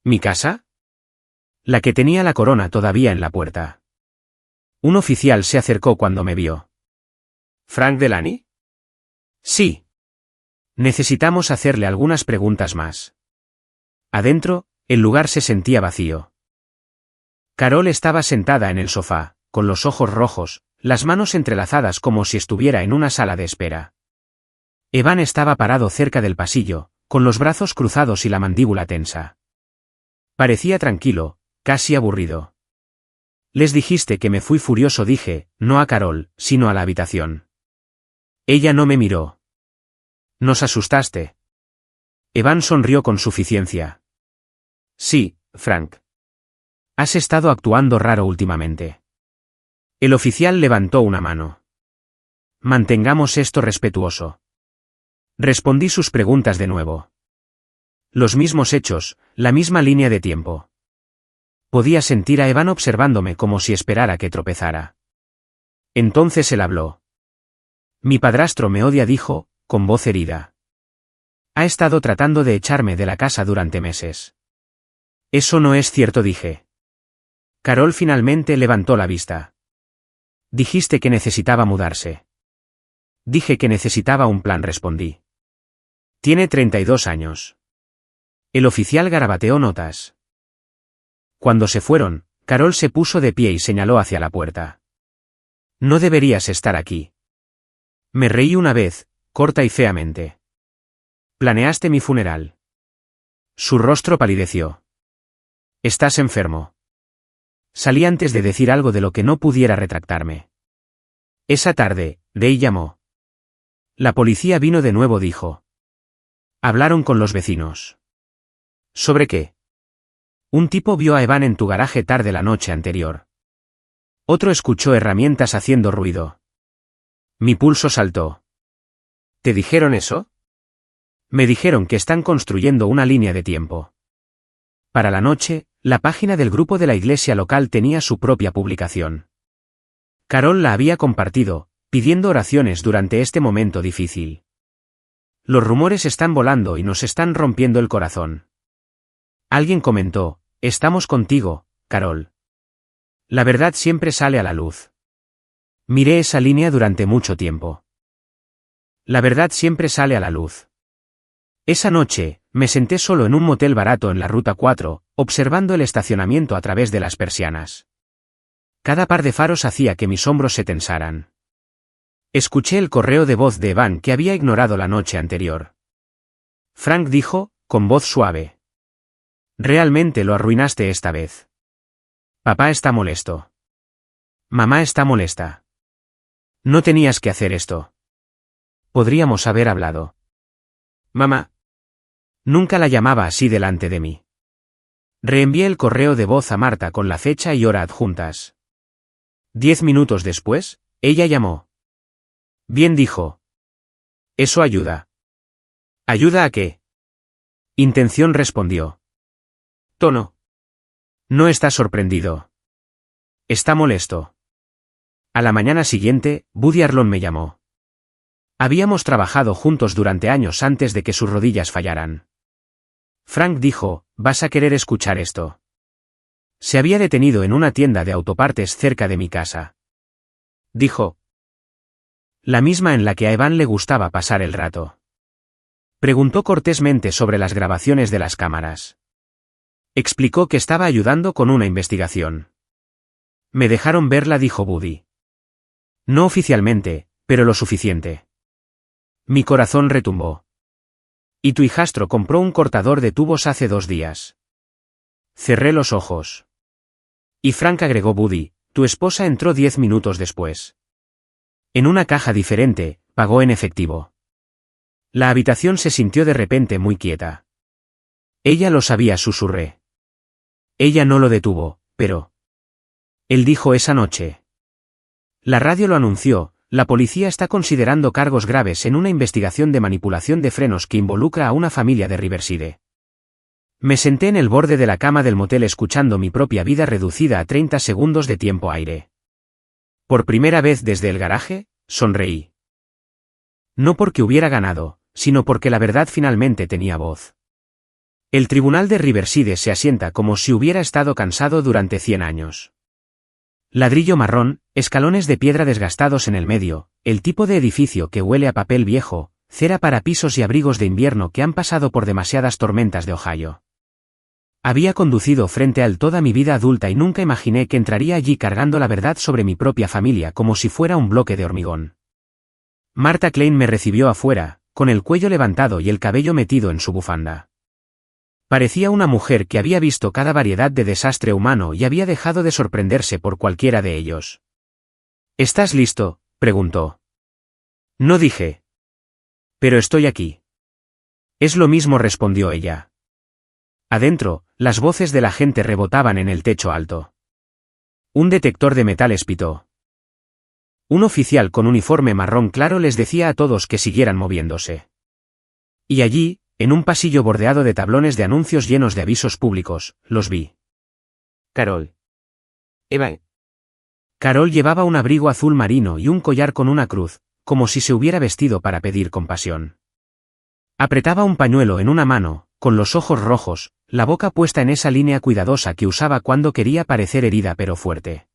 ¿Mi casa? La que tenía la corona todavía en la puerta. Un oficial se acercó cuando me vio. ¿Frank Delany? Sí. Necesitamos hacerle algunas preguntas más. Adentro, el lugar se sentía vacío. Carol estaba sentada en el sofá, con los ojos rojos, las manos entrelazadas como si estuviera en una sala de espera. Evan estaba parado cerca del pasillo, con los brazos cruzados y la mandíbula tensa. Parecía tranquilo, casi aburrido. Les dijiste que me fui furioso, dije, no a Carol, sino a la habitación. Ella no me miró. ¿Nos asustaste? Evan sonrió con suficiencia. Sí, Frank. Has estado actuando raro últimamente. El oficial levantó una mano. Mantengamos esto respetuoso. Respondí sus preguntas de nuevo. Los mismos hechos, la misma línea de tiempo. Podía sentir a Evan observándome como si esperara que tropezara. Entonces él habló. Mi padrastro me odia, dijo, con voz herida. Ha estado tratando de echarme de la casa durante meses. Eso no es cierto, dije. Carol finalmente levantó la vista. Dijiste que necesitaba mudarse. Dije que necesitaba un plan, respondí. Tiene 32 años. El oficial garabateó notas. Cuando se fueron, Carol se puso de pie y señaló hacia la puerta. No deberías estar aquí. Me reí una vez, corta y feamente. Planeaste mi funeral. Su rostro palideció. Estás enfermo. Salí antes de decir algo de lo que no pudiera retractarme. Esa tarde, Day llamó. La policía vino de nuevo, dijo. Hablaron con los vecinos. ¿Sobre qué? Un tipo vio a Evan en tu garaje tarde la noche anterior. Otro escuchó herramientas haciendo ruido. Mi pulso saltó. ¿Te dijeron eso? Me dijeron que están construyendo una línea de tiempo. Para la noche, la página del grupo de la iglesia local tenía su propia publicación. Carol la había compartido, pidiendo oraciones durante este momento difícil. Los rumores están volando y nos están rompiendo el corazón. Alguien comentó, estamos contigo, Carol. La verdad siempre sale a la luz. Miré esa línea durante mucho tiempo. La verdad siempre sale a la luz. Esa noche, me senté solo en un motel barato en la Ruta 4, observando el estacionamiento a través de las persianas. Cada par de faros hacía que mis hombros se tensaran. Escuché el correo de voz de Evan que había ignorado la noche anterior. Frank dijo, con voz suave. Realmente lo arruinaste esta vez. Papá está molesto. Mamá está molesta. No tenías que hacer esto. Podríamos haber hablado. Mamá. Nunca la llamaba así delante de mí. Reenvié el correo de voz a Marta con la fecha y hora adjuntas. 10 minutos después, ella llamó. Bien, dijo. Eso ayuda. ¿Ayuda a qué? Intención, respondió. Tono. No está sorprendido. Está molesto. A la mañana siguiente, Buddy Arlon me llamó. Habíamos trabajado juntos durante años antes de que sus rodillas fallaran. Frank dijo, vas a querer escuchar esto. Se había detenido en una tienda de autopartes cerca de mi casa. Dijo. La misma en la que a Evan le gustaba pasar el rato. Preguntó cortésmente sobre las grabaciones de las cámaras. Explicó que estaba ayudando con una investigación. Me dejaron verla, dijo Buddy. No oficialmente, pero lo suficiente. Mi corazón retumbó. Y tu hijastro compró un cortador de tubos hace 2 días. Cerré los ojos. Y Frank, agregó Buddy, tu esposa entró 10 minutos después. En una caja diferente, pagó en efectivo. La habitación se sintió de repente muy quieta. Ella lo sabía, susurré. Ella no lo detuvo, pero... Él dijo esa noche. La radio lo anunció, la policía está considerando cargos graves en una investigación de manipulación de frenos que involucra a una familia de Riverside. Me senté en el borde de la cama del motel escuchando mi propia vida reducida a 30 segundos de tiempo aire. Por primera vez desde el garaje, sonreí. No porque hubiera ganado, sino porque la verdad finalmente tenía voz. El tribunal de Riverside se asienta como si hubiera estado cansado durante 100 años. Ladrillo marrón, escalones de piedra desgastados en el medio, el tipo de edificio que huele a papel viejo, cera para pisos y abrigos de invierno que han pasado por demasiadas tormentas de Ohio. Había conducido frente a él toda mi vida adulta y nunca imaginé que entraría allí cargando la verdad sobre mi propia familia como si fuera un bloque de hormigón. Marta Klein me recibió afuera, con el cuello levantado y el cabello metido en su bufanda. Parecía una mujer que había visto cada variedad de desastre humano y había dejado de sorprenderse por cualquiera de ellos. ¿Estás listo?, preguntó. No dije. Pero estoy aquí. Es lo mismo, respondió ella. Adentro, las voces de la gente rebotaban en el techo alto. Un detector de metales pitó. Un oficial con uniforme marrón claro les decía a todos que siguieran moviéndose. Y allí, en un pasillo bordeado de tablones de anuncios llenos de avisos públicos, los vi. Carol. Evan. Carol llevaba un abrigo azul marino y un collar con una cruz, como si se hubiera vestido para pedir compasión. Apretaba un pañuelo en una mano, con los ojos rojos, la boca puesta en esa línea cuidadosa que usaba cuando quería parecer herida pero fuerte.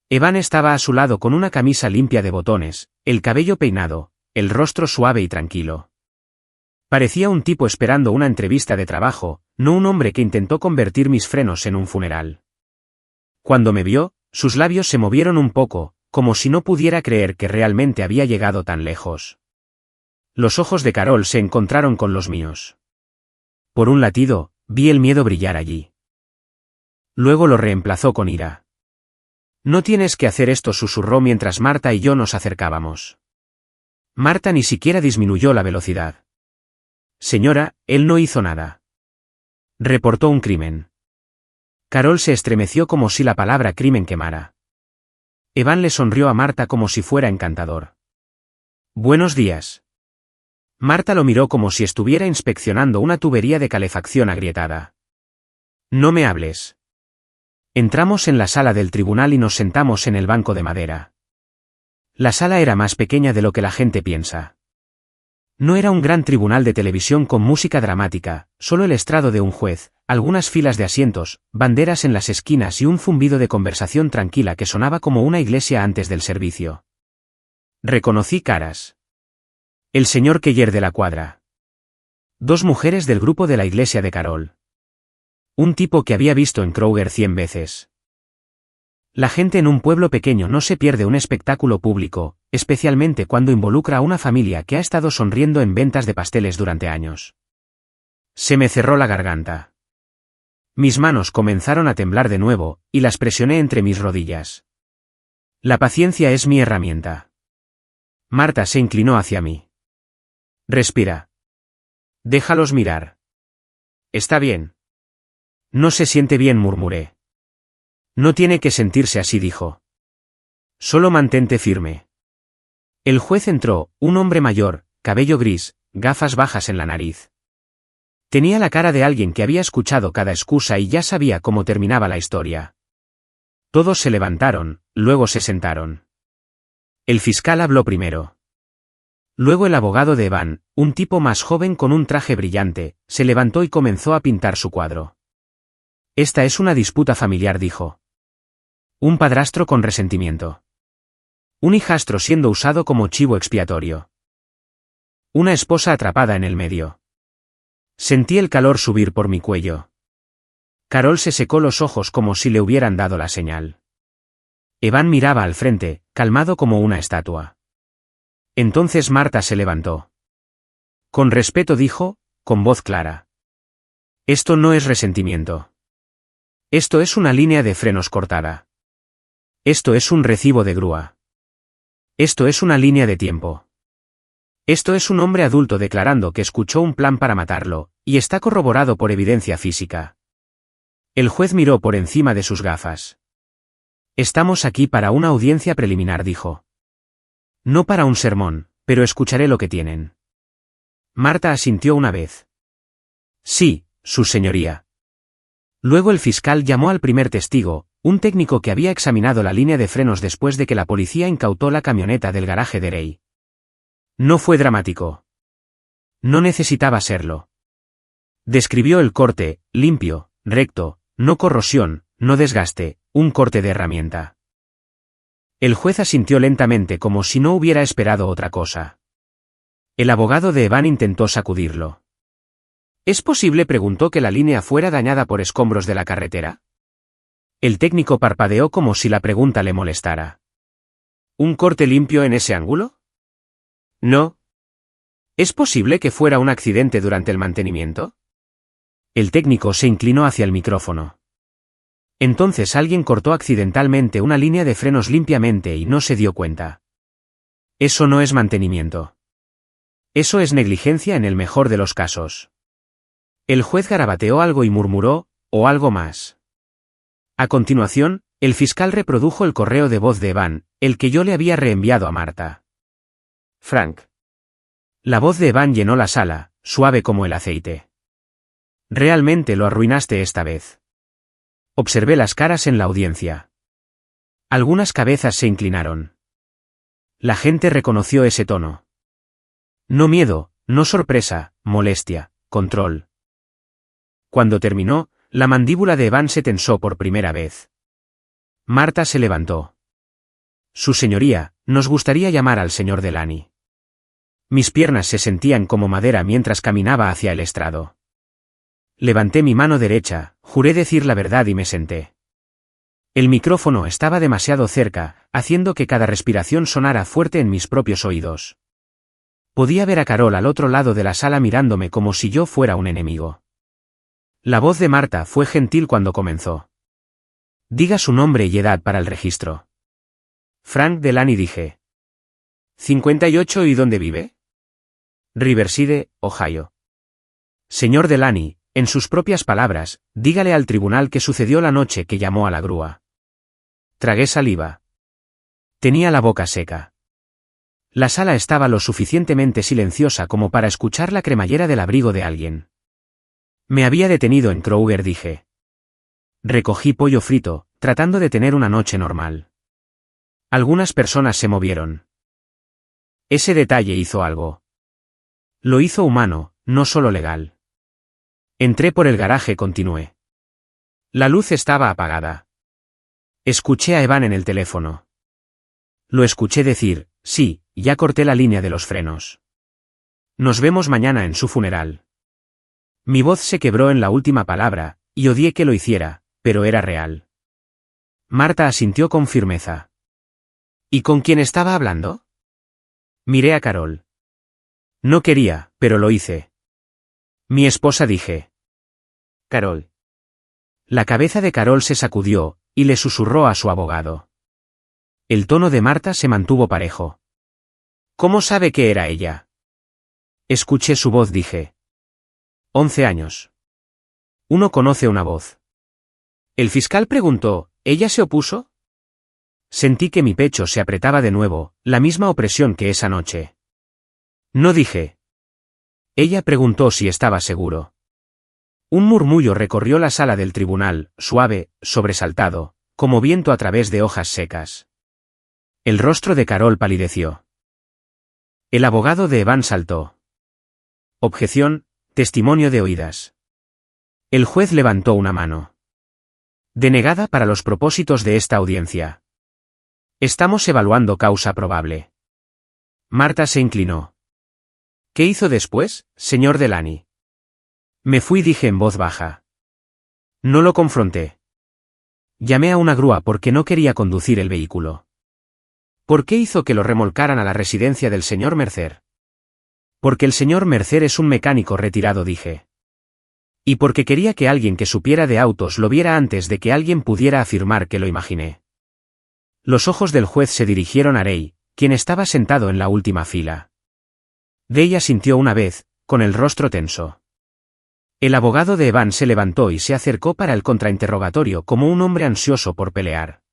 Evan estaba a su lado con una camisa limpia de botones, el cabello peinado, el rostro suave y tranquilo. Parecía un tipo esperando una entrevista de trabajo, no un hombre que intentó convertir mis frenos en un funeral. Cuando me vio, sus labios se movieron un poco, como si no pudiera creer que realmente había llegado tan lejos. Los ojos de Carol se encontraron con los míos. Por un latido, vi el miedo brillar allí. Luego lo reemplazó con ira. No tienes que hacer esto, susurró mientras Marta y yo nos acercábamos. Marta ni siquiera disminuyó la velocidad. Señora, él no hizo nada. Reportó un crimen. Carol se estremeció como si la palabra crimen quemara. Evan le sonrió a Marta como si fuera encantador. Buenos días. Marta lo miró como si estuviera inspeccionando una tubería de calefacción agrietada. No me hables. Entramos en la sala del tribunal y nos sentamos en el banco de madera. La sala era más pequeña de lo que la gente piensa. No era un gran tribunal de televisión con música dramática, solo el estrado de un juez, algunas filas de asientos, banderas en las esquinas y un zumbido de conversación tranquila que sonaba como una iglesia antes del servicio. Reconocí caras. El señor Keller de la cuadra. Dos mujeres del grupo de la iglesia de Carol. Un tipo que había visto en Kroger 100 veces. La gente en un pueblo pequeño no se pierde un espectáculo público, especialmente cuando involucra a una familia que ha estado sonriendo en ventas de pasteles durante años. Se me cerró la garganta. Mis manos comenzaron a temblar de nuevo, y las presioné entre mis rodillas. La paciencia es mi herramienta. Marta se inclinó hacia mí. Respira. Déjalos mirar. Está bien. No se siente bien, murmuré. No tiene que sentirse así, dijo. Solo mantente firme. El juez entró, un hombre mayor, cabello gris, gafas bajas en la nariz. Tenía la cara de alguien que había escuchado cada excusa y ya sabía cómo terminaba la historia. Todos se levantaron, luego se sentaron. El fiscal habló primero. Luego el abogado de Evan, un tipo más joven con un traje brillante, se levantó y comenzó a pintar su cuadro. Esta es una disputa familiar, dijo. Un padrastro con resentimiento. Un hijastro siendo usado como chivo expiatorio. Una esposa atrapada en el medio. Sentí el calor subir por mi cuello. Carol se secó los ojos como si le hubieran dado la señal. Evan miraba al frente, calmado como una estatua. Entonces Marta se levantó. Con respeto dijo, con voz clara. Esto no es resentimiento. Esto es una línea de frenos cortada. Esto es un recibo de grúa. Esto es una línea de tiempo. Esto es un hombre adulto declarando que escuchó un plan para matarlo, y está corroborado por evidencia física. El juez miró por encima de sus gafas. Estamos aquí para una audiencia preliminar, dijo. No para un sermón, pero escucharé lo que tienen. Marta asintió una vez. Sí, su señoría. Luego el fiscal llamó al primer testigo, un técnico que había examinado la línea de frenos después de que la policía incautó la camioneta del garaje de Rey. No fue dramático. No necesitaba serlo. Describió el corte, limpio, recto, no corrosión, no desgaste, un corte de herramienta. El juez asintió lentamente como si no hubiera esperado otra cosa. El abogado de Evan intentó sacudirlo. ¿Es posible, preguntó, que la línea fuera dañada por escombros de la carretera? El técnico parpadeó como si la pregunta le molestara. ¿Un corte limpio en ese ángulo? No. ¿Es posible que fuera un accidente durante el mantenimiento? El técnico se inclinó hacia el micrófono. Entonces alguien cortó accidentalmente una línea de frenos limpiamente y no se dio cuenta. Eso no es mantenimiento. Eso es negligencia en el mejor de los casos. El juez garabateó algo y murmuró, o algo más. A continuación, el fiscal reprodujo el correo de voz de Evan, el que yo le había reenviado a Marta. Frank. La voz de Evan llenó la sala, suave como el aceite. Realmente lo arruinaste esta vez. Observé las caras en la audiencia. Algunas cabezas se inclinaron. La gente reconoció ese tono. No miedo, no sorpresa, molestia, control. Cuando terminó, la mandíbula de Evan se tensó por primera vez. Marta se levantó. Su señoría, nos gustaría llamar al señor Delany. Mis piernas se sentían como madera mientras caminaba hacia el estrado. Levanté mi mano derecha, juré decir la verdad y me senté. El micrófono estaba demasiado cerca, haciendo que cada respiración sonara fuerte en mis propios oídos. Podía ver a Carol al otro lado de la sala mirándome como si yo fuera un enemigo. La voz de Marta fue gentil cuando comenzó. Diga su nombre y edad para el registro. Frank Delany, dije. 58 ¿y dónde vive? Riverside, Ohio. Señor Delany, en sus propias palabras, dígale al tribunal qué sucedió la noche que llamó a la grúa. Tragué saliva. Tenía la boca seca. La sala estaba lo suficientemente silenciosa como para escuchar la cremallera del abrigo de alguien. Me había detenido en Kroger, dije. Recogí pollo frito, tratando de tener una noche normal. Algunas personas se movieron. Ese detalle hizo algo. Lo hizo humano, no solo legal. Entré por el garaje, continué. La luz estaba apagada. Escuché a Evan en el teléfono. Lo escuché decir, sí, ya corté la línea de los frenos. Nos vemos mañana en su funeral. Mi voz se quebró en la última palabra, y odié que lo hiciera, pero era real. Marta asintió con firmeza. ¿Y con quién estaba hablando? Miré a Carol. No quería, pero lo hice. Mi esposa, dije. Carol. La cabeza de Carol se sacudió, y le susurró a su abogado. El tono de Marta se mantuvo parejo. ¿Cómo sabe que era ella? Escuché su voz, dije. 11 años. Uno conoce una voz. El fiscal preguntó, ¿ella se opuso? Sentí que mi pecho se apretaba de nuevo, la misma opresión que esa noche. No, dije. Ella preguntó si estaba seguro. Un murmullo recorrió la sala del tribunal, suave, sobresaltado, como viento a través de hojas secas. El rostro de Carol palideció. El abogado de Evan saltó. Objeción, testimonio de oídas. El juez levantó una mano. Denegada para los propósitos de esta audiencia. Estamos evaluando causa probable. Marta se inclinó. ¿Qué hizo después, señor Delany? Me fui, dije en voz baja. No lo confronté. Llamé a una grúa porque no quería conducir el vehículo. ¿Por qué hizo que lo remolcaran a la residencia del señor Mercer? Porque el señor Mercer es un mecánico retirado, dije. Y porque quería que alguien que supiera de autos lo viera antes de que alguien pudiera afirmar que lo imaginé. Los ojos del juez se dirigieron a Ray, quien estaba sentado en la última fila. Ray asintió una vez, con el rostro tenso. El abogado de Evan se levantó y se acercó para el contrainterrogatorio como un hombre ansioso por pelear.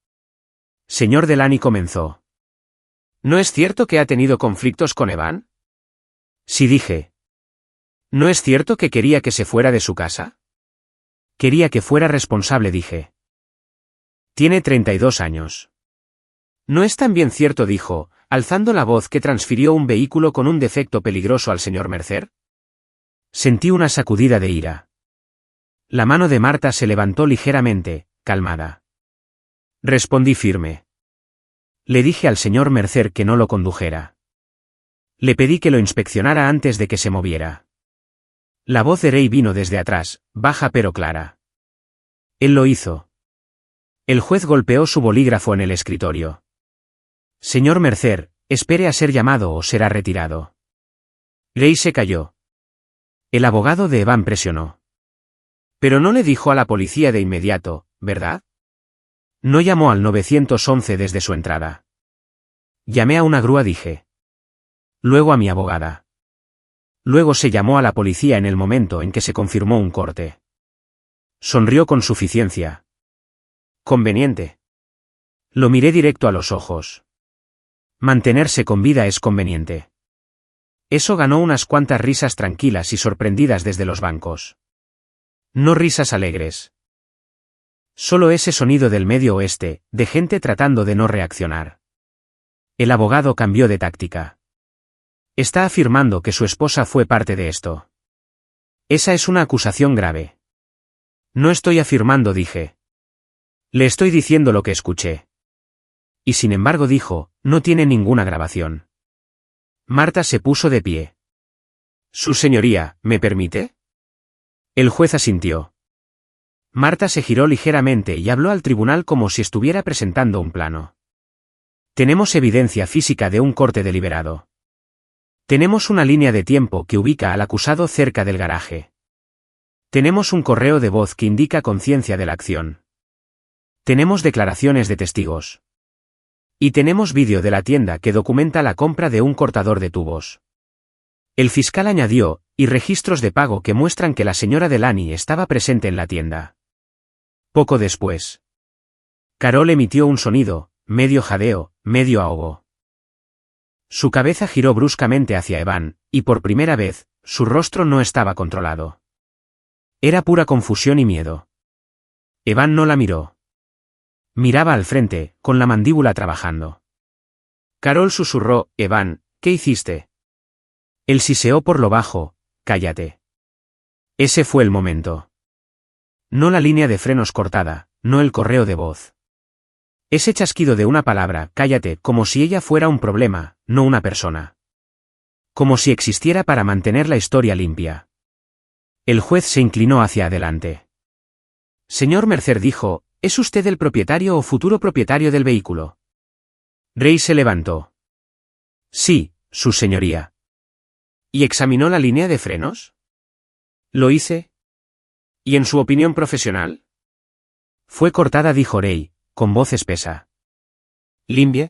Señor Delany, comenzó. ¿No es cierto que ha tenido conflictos con Evan? Sí, dije. ¿No es cierto que quería que se fuera de su casa? Quería que fuera responsable, dije. Tiene 32 años. ¿No es también cierto, dijo, alzando la voz, que transfirió un vehículo con un defecto peligroso al señor Mercer? Sentí una sacudida de ira. La mano de Marta se levantó ligeramente, calmada. Respondí firme. Le dije al señor Mercer que no lo condujera. Le pedí que lo inspeccionara antes de que se moviera. La voz de Ray vino desde atrás, baja pero clara. Él lo hizo. El juez golpeó su bolígrafo en el escritorio. Señor Mercer, espere a ser llamado o será retirado. Ray se calló. El abogado de Evan presionó. Pero no le dijo a la policía de inmediato, ¿verdad? No llamó al 911 desde su entrada. Llamé a una grúa, dije. Luego a mi abogada. Luego se llamó a la policía en el momento en que se confirmó un corte. Sonrió con suficiencia. Conveniente. Lo miré directo a los ojos. Mantenerse con vida es conveniente. Eso ganó unas cuantas risas tranquilas y sorprendidas desde los bancos. No risas alegres. Solo ese sonido del medio oeste, de gente tratando de no reaccionar. El abogado cambió de táctica. Está afirmando que su esposa fue parte de esto. Esa es una acusación grave. No estoy afirmando, dije. Le estoy diciendo lo que escuché. Y sin embargo dijo, no tiene ninguna grabación. Marta se puso de pie. Su señoría, ¿me permite? El juez asintió. Marta se giró ligeramente y habló al tribunal como si estuviera presentando un plano. Tenemos evidencia física de un corte deliberado. Tenemos una línea de tiempo que ubica al acusado cerca del garaje. Tenemos un correo de voz que indica conciencia de la acción. Tenemos declaraciones de testigos. Y tenemos vídeo de la tienda que documenta la compra de un cortador de tubos. El fiscal añadió, y registros de pago que muestran que la señora Delany estaba presente en la tienda. Poco después. Carol emitió un sonido, medio jadeo, medio ahogo. Su cabeza giró bruscamente hacia Evan, y por primera vez, su rostro no estaba controlado. Era pura confusión y miedo. Evan no la miró. Miraba al frente, con la mandíbula trabajando. Carol susurró, Evan, ¿qué hiciste? Él siseó por lo bajo, cállate. Ese fue el momento. No la línea de frenos cortada, no el correo de voz. Ese chasquido de una palabra, cállate, como si ella fuera un problema, no una persona. Como si existiera para mantener la historia limpia. El juez se inclinó hacia adelante. Señor Mercer dijo, ¿es usted el propietario o futuro propietario del vehículo? Ray se levantó. Sí, su señoría. ¿Y examinó la línea de frenos? Lo hice. ¿Y en su opinión profesional? Fue cortada, dijo Ray, con voz espesa. ¿Limpia?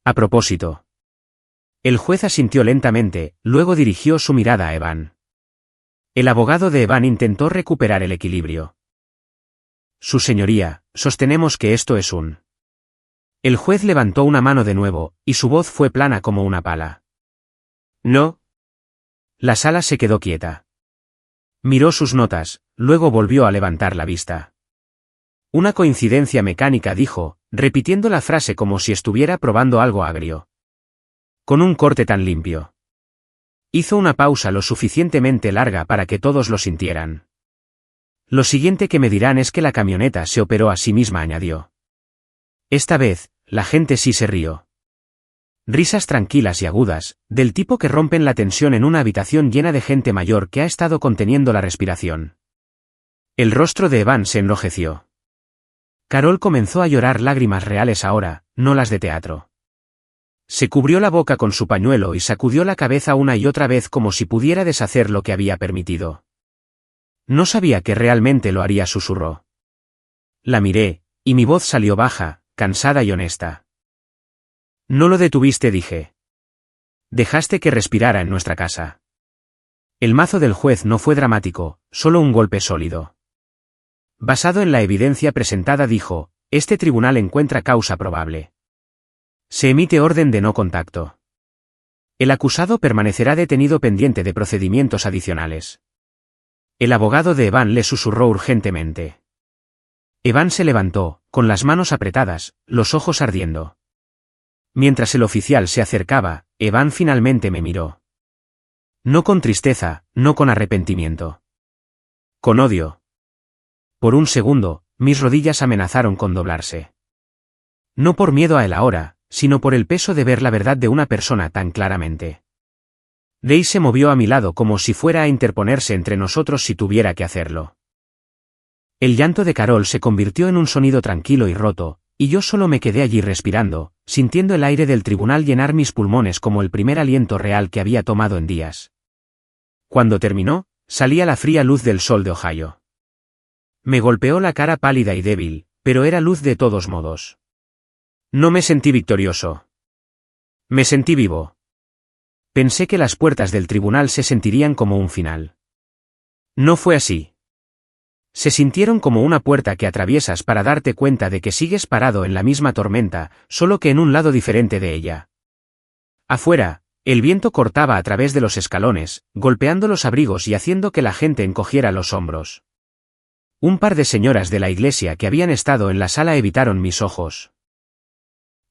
A propósito. El juez asintió lentamente, luego dirigió su mirada a Evan. El abogado de Evan intentó recuperar el equilibrio. Su señoría, sostenemos que esto es un... El juez levantó una mano de nuevo, y su voz fue plana como una pala. No. La sala se quedó quieta. Miró sus notas, luego volvió a levantar la vista. Una coincidencia mecánica, dijo, repitiendo la frase como si estuviera probando algo agrio. Con un corte tan limpio. Hizo una pausa lo suficientemente larga para que todos lo sintieran. Lo siguiente que me dirán es que la camioneta se operó a sí misma, añadió. Esta vez, la gente sí se rió. Risas tranquilas y agudas, del tipo que rompen la tensión en una habitación llena de gente mayor que ha estado conteniendo la respiración. El rostro de Evan se enrojeció. Carol comenzó a llorar lágrimas reales ahora, no las de teatro. Se cubrió la boca con su pañuelo y sacudió la cabeza una y otra vez como si pudiera deshacer lo que había permitido. No sabía que realmente lo haría, susurró. La miré, y mi voz salió baja, cansada y honesta. No lo detuviste, dije. Dejaste que respirara en nuestra casa. El mazo del juez no fue dramático, solo un golpe sólido. Basado en la evidencia presentada, dijo, este tribunal encuentra causa probable. Se emite orden de no contacto. El acusado permanecerá detenido pendiente de procedimientos adicionales. El abogado de Evan le susurró urgentemente. Evan se levantó, con las manos apretadas, los ojos ardiendo. Mientras el oficial se acercaba, Evan finalmente me miró. No con tristeza, no con arrepentimiento. Con odio. Por un segundo, mis rodillas amenazaron con doblarse. No por miedo a él ahora, sino por el peso de ver la verdad de una persona tan claramente. Day se movió a mi lado como si fuera a interponerse entre nosotros si tuviera que hacerlo. El llanto de Carol se convirtió en un sonido tranquilo y roto, y yo solo me quedé allí respirando, sintiendo el aire del tribunal llenar mis pulmones como el primer aliento real que había tomado en días. Cuando terminó, salía la fría luz del sol de Ohio. Me golpeó la cara pálida y débil, pero era luz de todos modos. No me sentí victorioso. Me sentí vivo. Pensé que las puertas del tribunal se sentirían como un final. No fue así. Se sintieron como una puerta que atraviesas para darte cuenta de que sigues parado en la misma tormenta, solo que en un lado diferente de ella. Afuera, el viento cortaba a través de los escalones, golpeando los abrigos y haciendo que la gente encogiera los hombros. Un par de señoras de la iglesia que habían estado en la sala evitaron mis ojos.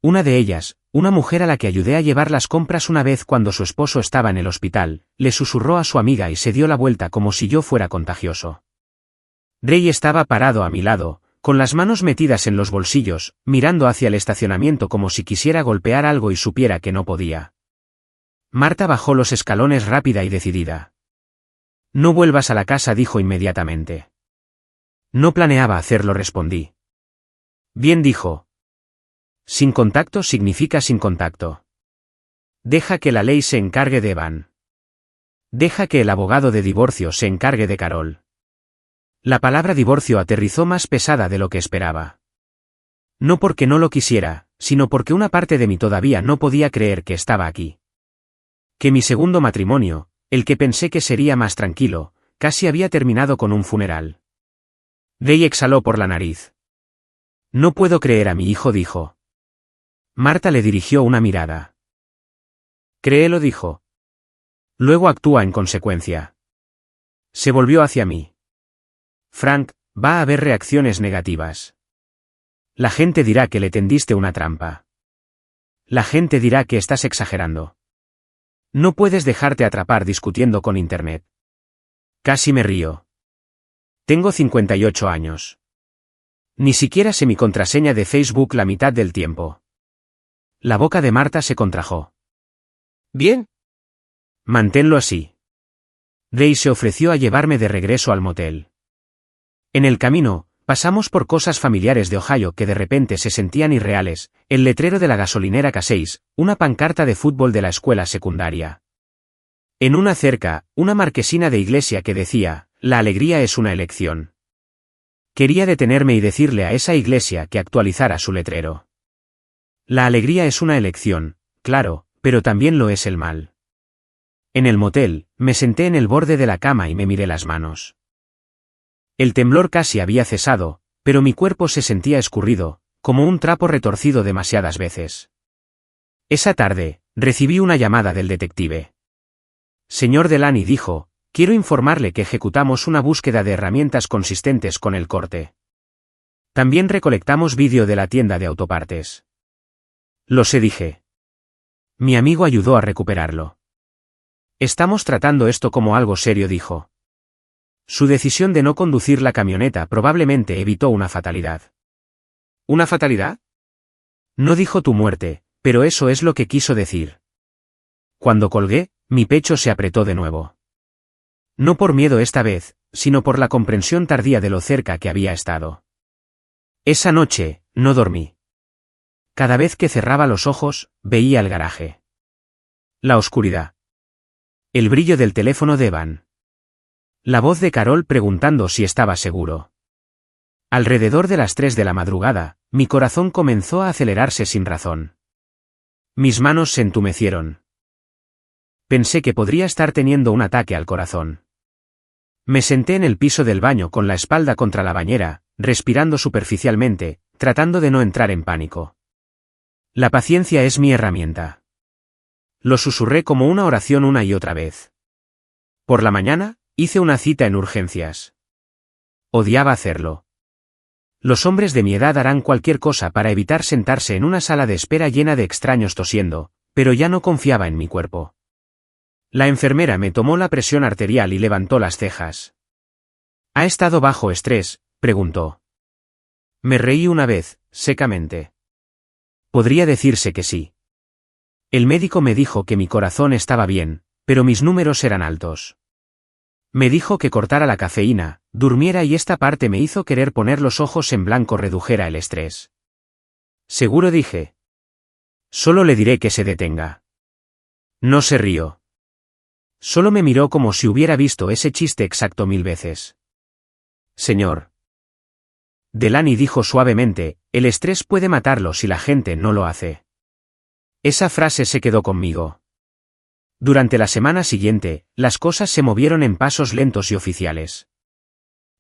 Una de ellas, una mujer a la que ayudé a llevar las compras una vez cuando su esposo estaba en el hospital, le susurró a su amiga y se dio la vuelta como si yo fuera contagioso. Ray estaba parado a mi lado, con las manos metidas en los bolsillos, mirando hacia el estacionamiento como si quisiera golpear algo y supiera que no podía. Marta bajó los escalones rápida y decidida. No vuelvas a la casa, dijo inmediatamente. No planeaba hacerlo, respondí. Bien, dijo. Sin contacto significa sin contacto. Deja que la ley se encargue de Evan. Deja que el abogado de divorcio se encargue de Carol. La palabra divorcio aterrizó más pesada de lo que esperaba. No porque no lo quisiera, sino porque una parte de mí todavía no podía creer que estaba aquí. Que mi segundo matrimonio, el que pensé que sería más tranquilo, casi había terminado con un funeral. Day exhaló por la nariz. No puedo creer a mi hijo, dijo. Marta le dirigió una mirada. Créelo, dijo. Luego actúa en consecuencia. Se volvió hacia mí. Frank, va a haber reacciones negativas. La gente dirá que le tendiste una trampa. La gente dirá que estás exagerando. No puedes dejarte atrapar discutiendo con Internet. Casi me río. Tengo 58 años. Ni siquiera sé mi contraseña de Facebook la mitad del tiempo. La boca de Marta se contrajo. Bien. Manténlo así. Ray se ofreció a llevarme de regreso al motel. En el camino, pasamos por cosas familiares de Ohio que de repente se sentían irreales, el letrero de la gasolinera K6, una pancarta de fútbol de la escuela secundaria. En una cerca, una marquesina de iglesia que decía, la alegría es una elección. Quería detenerme y decirle a esa iglesia que actualizara su letrero. La alegría es una elección, claro, pero también lo es el mal. En el motel, me senté en el borde de la cama y me miré las manos. El temblor casi había cesado, pero mi cuerpo se sentía escurrido, como un trapo retorcido demasiadas veces. Esa tarde, recibí una llamada del detective. Señor Delany, dijo, quiero informarle que ejecutamos una búsqueda de herramientas consistentes con el corte. También recolectamos vídeo de la tienda de autopartes. Lo sé, dije. Mi amigo ayudó a recuperarlo. Estamos tratando esto como algo serio, dijo. Su decisión de no conducir la camioneta probablemente evitó una fatalidad. ¿Una fatalidad? No dijo tu muerte, pero eso es lo que quiso decir. Cuando colgué, mi pecho se apretó de nuevo. No por miedo esta vez, sino por la comprensión tardía de lo cerca que había estado. Esa noche, no dormí. Cada vez que cerraba los ojos, veía el garaje. La oscuridad. El brillo del teléfono de Evan. La voz de Carol preguntando si estaba seguro. Alrededor de las 3 de la madrugada, mi corazón comenzó a acelerarse sin razón. Mis manos se entumecieron. Pensé que podría estar teniendo un ataque al corazón. Me senté en el piso del baño con la espalda contra la bañera, respirando superficialmente, tratando de no entrar en pánico. La paciencia es mi herramienta. Lo susurré como una oración una y otra vez. Por la mañana, hice una cita en urgencias. Odiaba hacerlo. Los hombres de mi edad harán cualquier cosa para evitar sentarse en una sala de espera llena de extraños tosiendo, pero ya no confiaba en mi cuerpo. La enfermera me tomó la presión arterial y levantó las cejas. ¿Ha estado bajo estrés?, preguntó. Me reí una vez, secamente. Podría decirse que sí. El médico me dijo que mi corazón estaba bien, pero mis números eran altos. Me dijo que cortara la cafeína, durmiera y esta parte me hizo querer poner los ojos en blanco, redujera el estrés. Seguro, dije. Solo le diré que se detenga. No se rió. Solo me miró como si hubiera visto ese chiste exacto 1000 veces. Señor. Delaney dijo suavemente, el estrés puede matarlo si la gente no lo hace. Esa frase se quedó conmigo. Durante la semana siguiente, las cosas se movieron en pasos lentos y oficiales.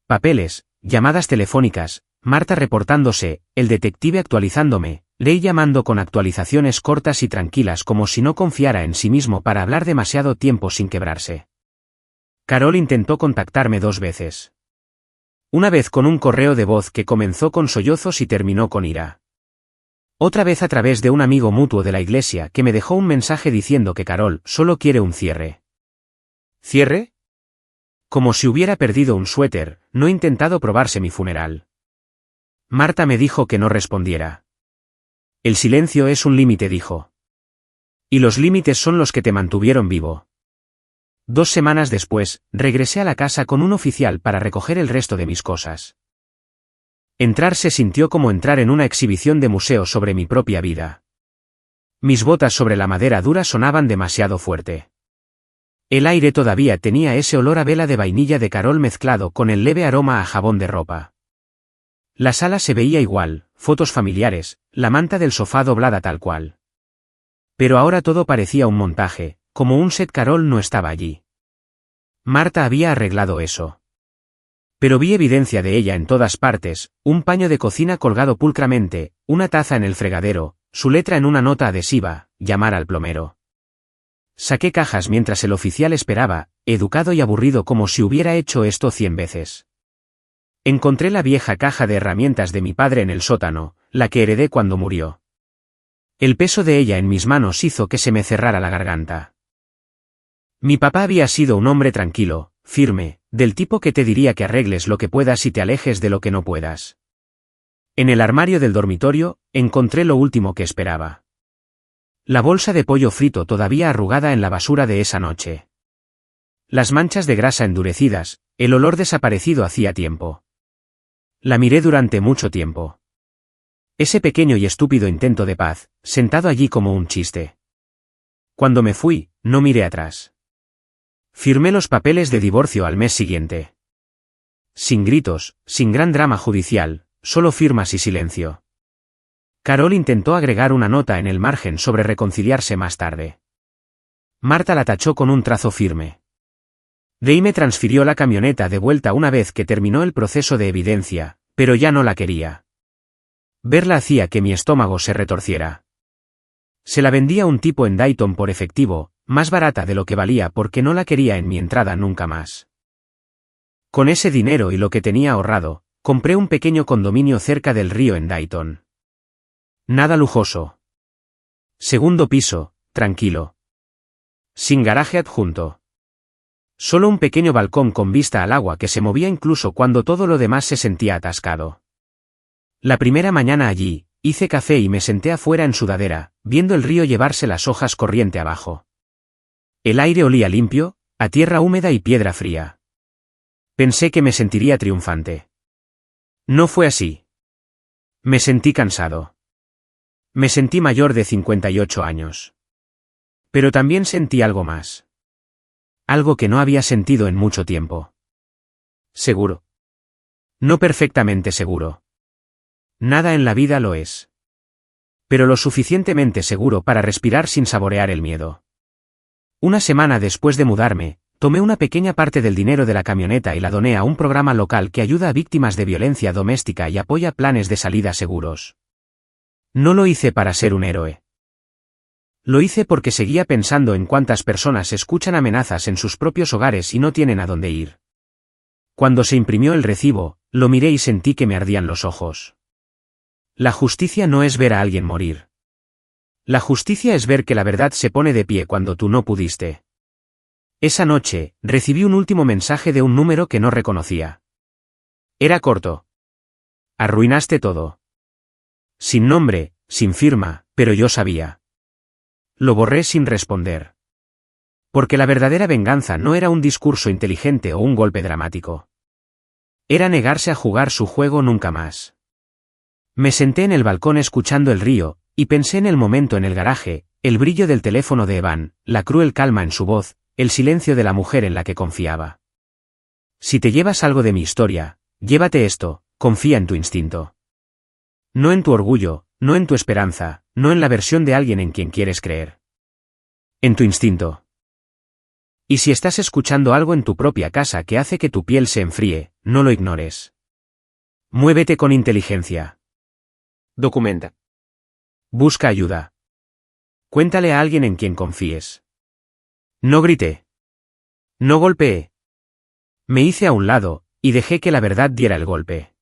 Papeles, llamadas telefónicas, Marta reportándose, el detective actualizándome, Ley llamando con actualizaciones cortas y tranquilas como si no confiara en sí mismo para hablar demasiado tiempo sin quebrarse. Carol intentó contactarme 2 veces. Una vez con un correo de voz que comenzó con sollozos y terminó con ira. Otra vez a través de un amigo mutuo de la iglesia que me dejó un mensaje diciendo que Carol solo quiere un cierre. ¿Cierre? Como si hubiera perdido un suéter, no he intentado probarse mi funeral. Marta me dijo que no respondiera. El silencio es un límite, dijo. Y los límites son los que te mantuvieron vivo. 2 semanas después, regresé a la casa con un oficial para recoger el resto de mis cosas. Entrar se sintió como entrar en una exhibición de museo sobre mi propia vida. Mis botas sobre la madera dura sonaban demasiado fuerte. El aire todavía tenía ese olor a vela de vainilla de Carol mezclado con el leve aroma a jabón de ropa. La sala se veía igual, fotos familiares, la manta del sofá doblada tal cual. Pero ahora todo parecía un montaje, como un set. Carol no estaba allí. Marta había arreglado eso. Pero vi evidencia de ella en todas partes, un paño de cocina colgado pulcramente, una taza en el fregadero, su letra en una nota adhesiva, llamar al plomero. Saqué cajas mientras el oficial esperaba, educado y aburrido como si hubiera hecho esto 100 veces. Encontré la vieja caja de herramientas de mi padre en el sótano, la que heredé cuando murió. El peso de ella en mis manos hizo que se me cerrara la garganta. Mi papá había sido un hombre tranquilo, firme, del tipo que te diría que arregles lo que puedas y te alejes de lo que no puedas. En el armario del dormitorio, encontré lo último que esperaba. La bolsa de pollo frito todavía arrugada en la basura de esa noche. Las manchas de grasa endurecidas, el olor desaparecido hacía tiempo. La miré durante mucho tiempo. Ese pequeño y estúpido intento de paz, sentado allí como un chiste. Cuando me fui, no miré atrás. Firmé los papeles de divorcio al mes siguiente. Sin gritos, sin gran drama judicial, solo firmas y silencio. Carol intentó agregar una nota en el margen sobre reconciliarse más tarde. Marta la tachó con un trazo firme. Dei me transfirió la camioneta de vuelta una vez que terminó el proceso de evidencia, pero ya no la quería. Verla hacía que mi estómago se retorciera. Se la vendía un tipo en Dayton por efectivo, más barata de lo que valía porque no la quería en mi entrada nunca más. Con ese dinero y lo que tenía ahorrado, compré un pequeño condominio cerca del río en Dayton. Nada lujoso. 2º piso, tranquilo. Sin garaje adjunto. Solo un pequeño balcón con vista al agua que se movía incluso cuando todo lo demás se sentía atascado. La primera mañana allí, hice café y me senté afuera en sudadera, viendo el río llevarse las hojas corriente abajo. El aire olía limpio, a tierra húmeda y piedra fría. Pensé que me sentiría triunfante. No fue así. Me sentí cansado. Me sentí mayor de 58 años. Pero también sentí algo más. Algo que no había sentido en mucho tiempo. Seguro. No perfectamente seguro. Nada en la vida lo es. Pero lo suficientemente seguro para respirar sin saborear el miedo. Una semana después de mudarme, tomé una pequeña parte del dinero de la camioneta y la doné a un programa local que ayuda a víctimas de violencia doméstica y apoya planes de salida seguros. No lo hice para ser un héroe. Lo hice porque seguía pensando en cuántas personas escuchan amenazas en sus propios hogares y no tienen a dónde ir. Cuando se imprimió el recibo, lo miré y sentí que me ardían los ojos. La justicia no es ver a alguien morir. La justicia es ver que la verdad se pone de pie cuando tú no pudiste. Esa noche, recibí un último mensaje de un número que no reconocía. Era corto. Arruinaste todo. Sin nombre, sin firma, pero yo sabía. Lo borré sin responder. Porque la verdadera venganza no era un discurso inteligente o un golpe dramático. Era negarse a jugar su juego nunca más. Me senté en el balcón escuchando el río, y pensé en el momento en el garaje, el brillo del teléfono de Evan, la cruel calma en su voz, el silencio de la mujer en la que confiaba. Si te llevas algo de mi historia, llévate esto, confía en tu instinto. No en tu orgullo, no en tu esperanza, no en la versión de alguien en quien quieres creer. En tu instinto. Y si estás escuchando algo en tu propia casa que hace que tu piel se enfríe, no lo ignores. Muévete con inteligencia. Documenta. Busca ayuda. Cuéntale a alguien en quien confíes. No grité. No golpeé. Me hice a un lado, y dejé que la verdad diera el golpe.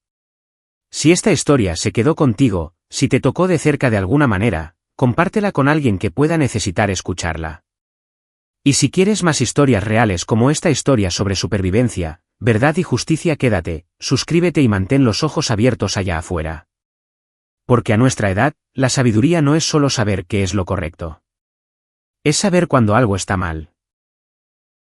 Si esta historia se quedó contigo, si te tocó de cerca de alguna manera, compártela con alguien que pueda necesitar escucharla. Y si quieres más historias reales como esta historia sobre supervivencia, verdad y justicia, quédate, suscríbete y mantén los ojos abiertos allá afuera. Porque a nuestra edad, la sabiduría no es solo saber qué es lo correcto. Es saber cuando algo está mal.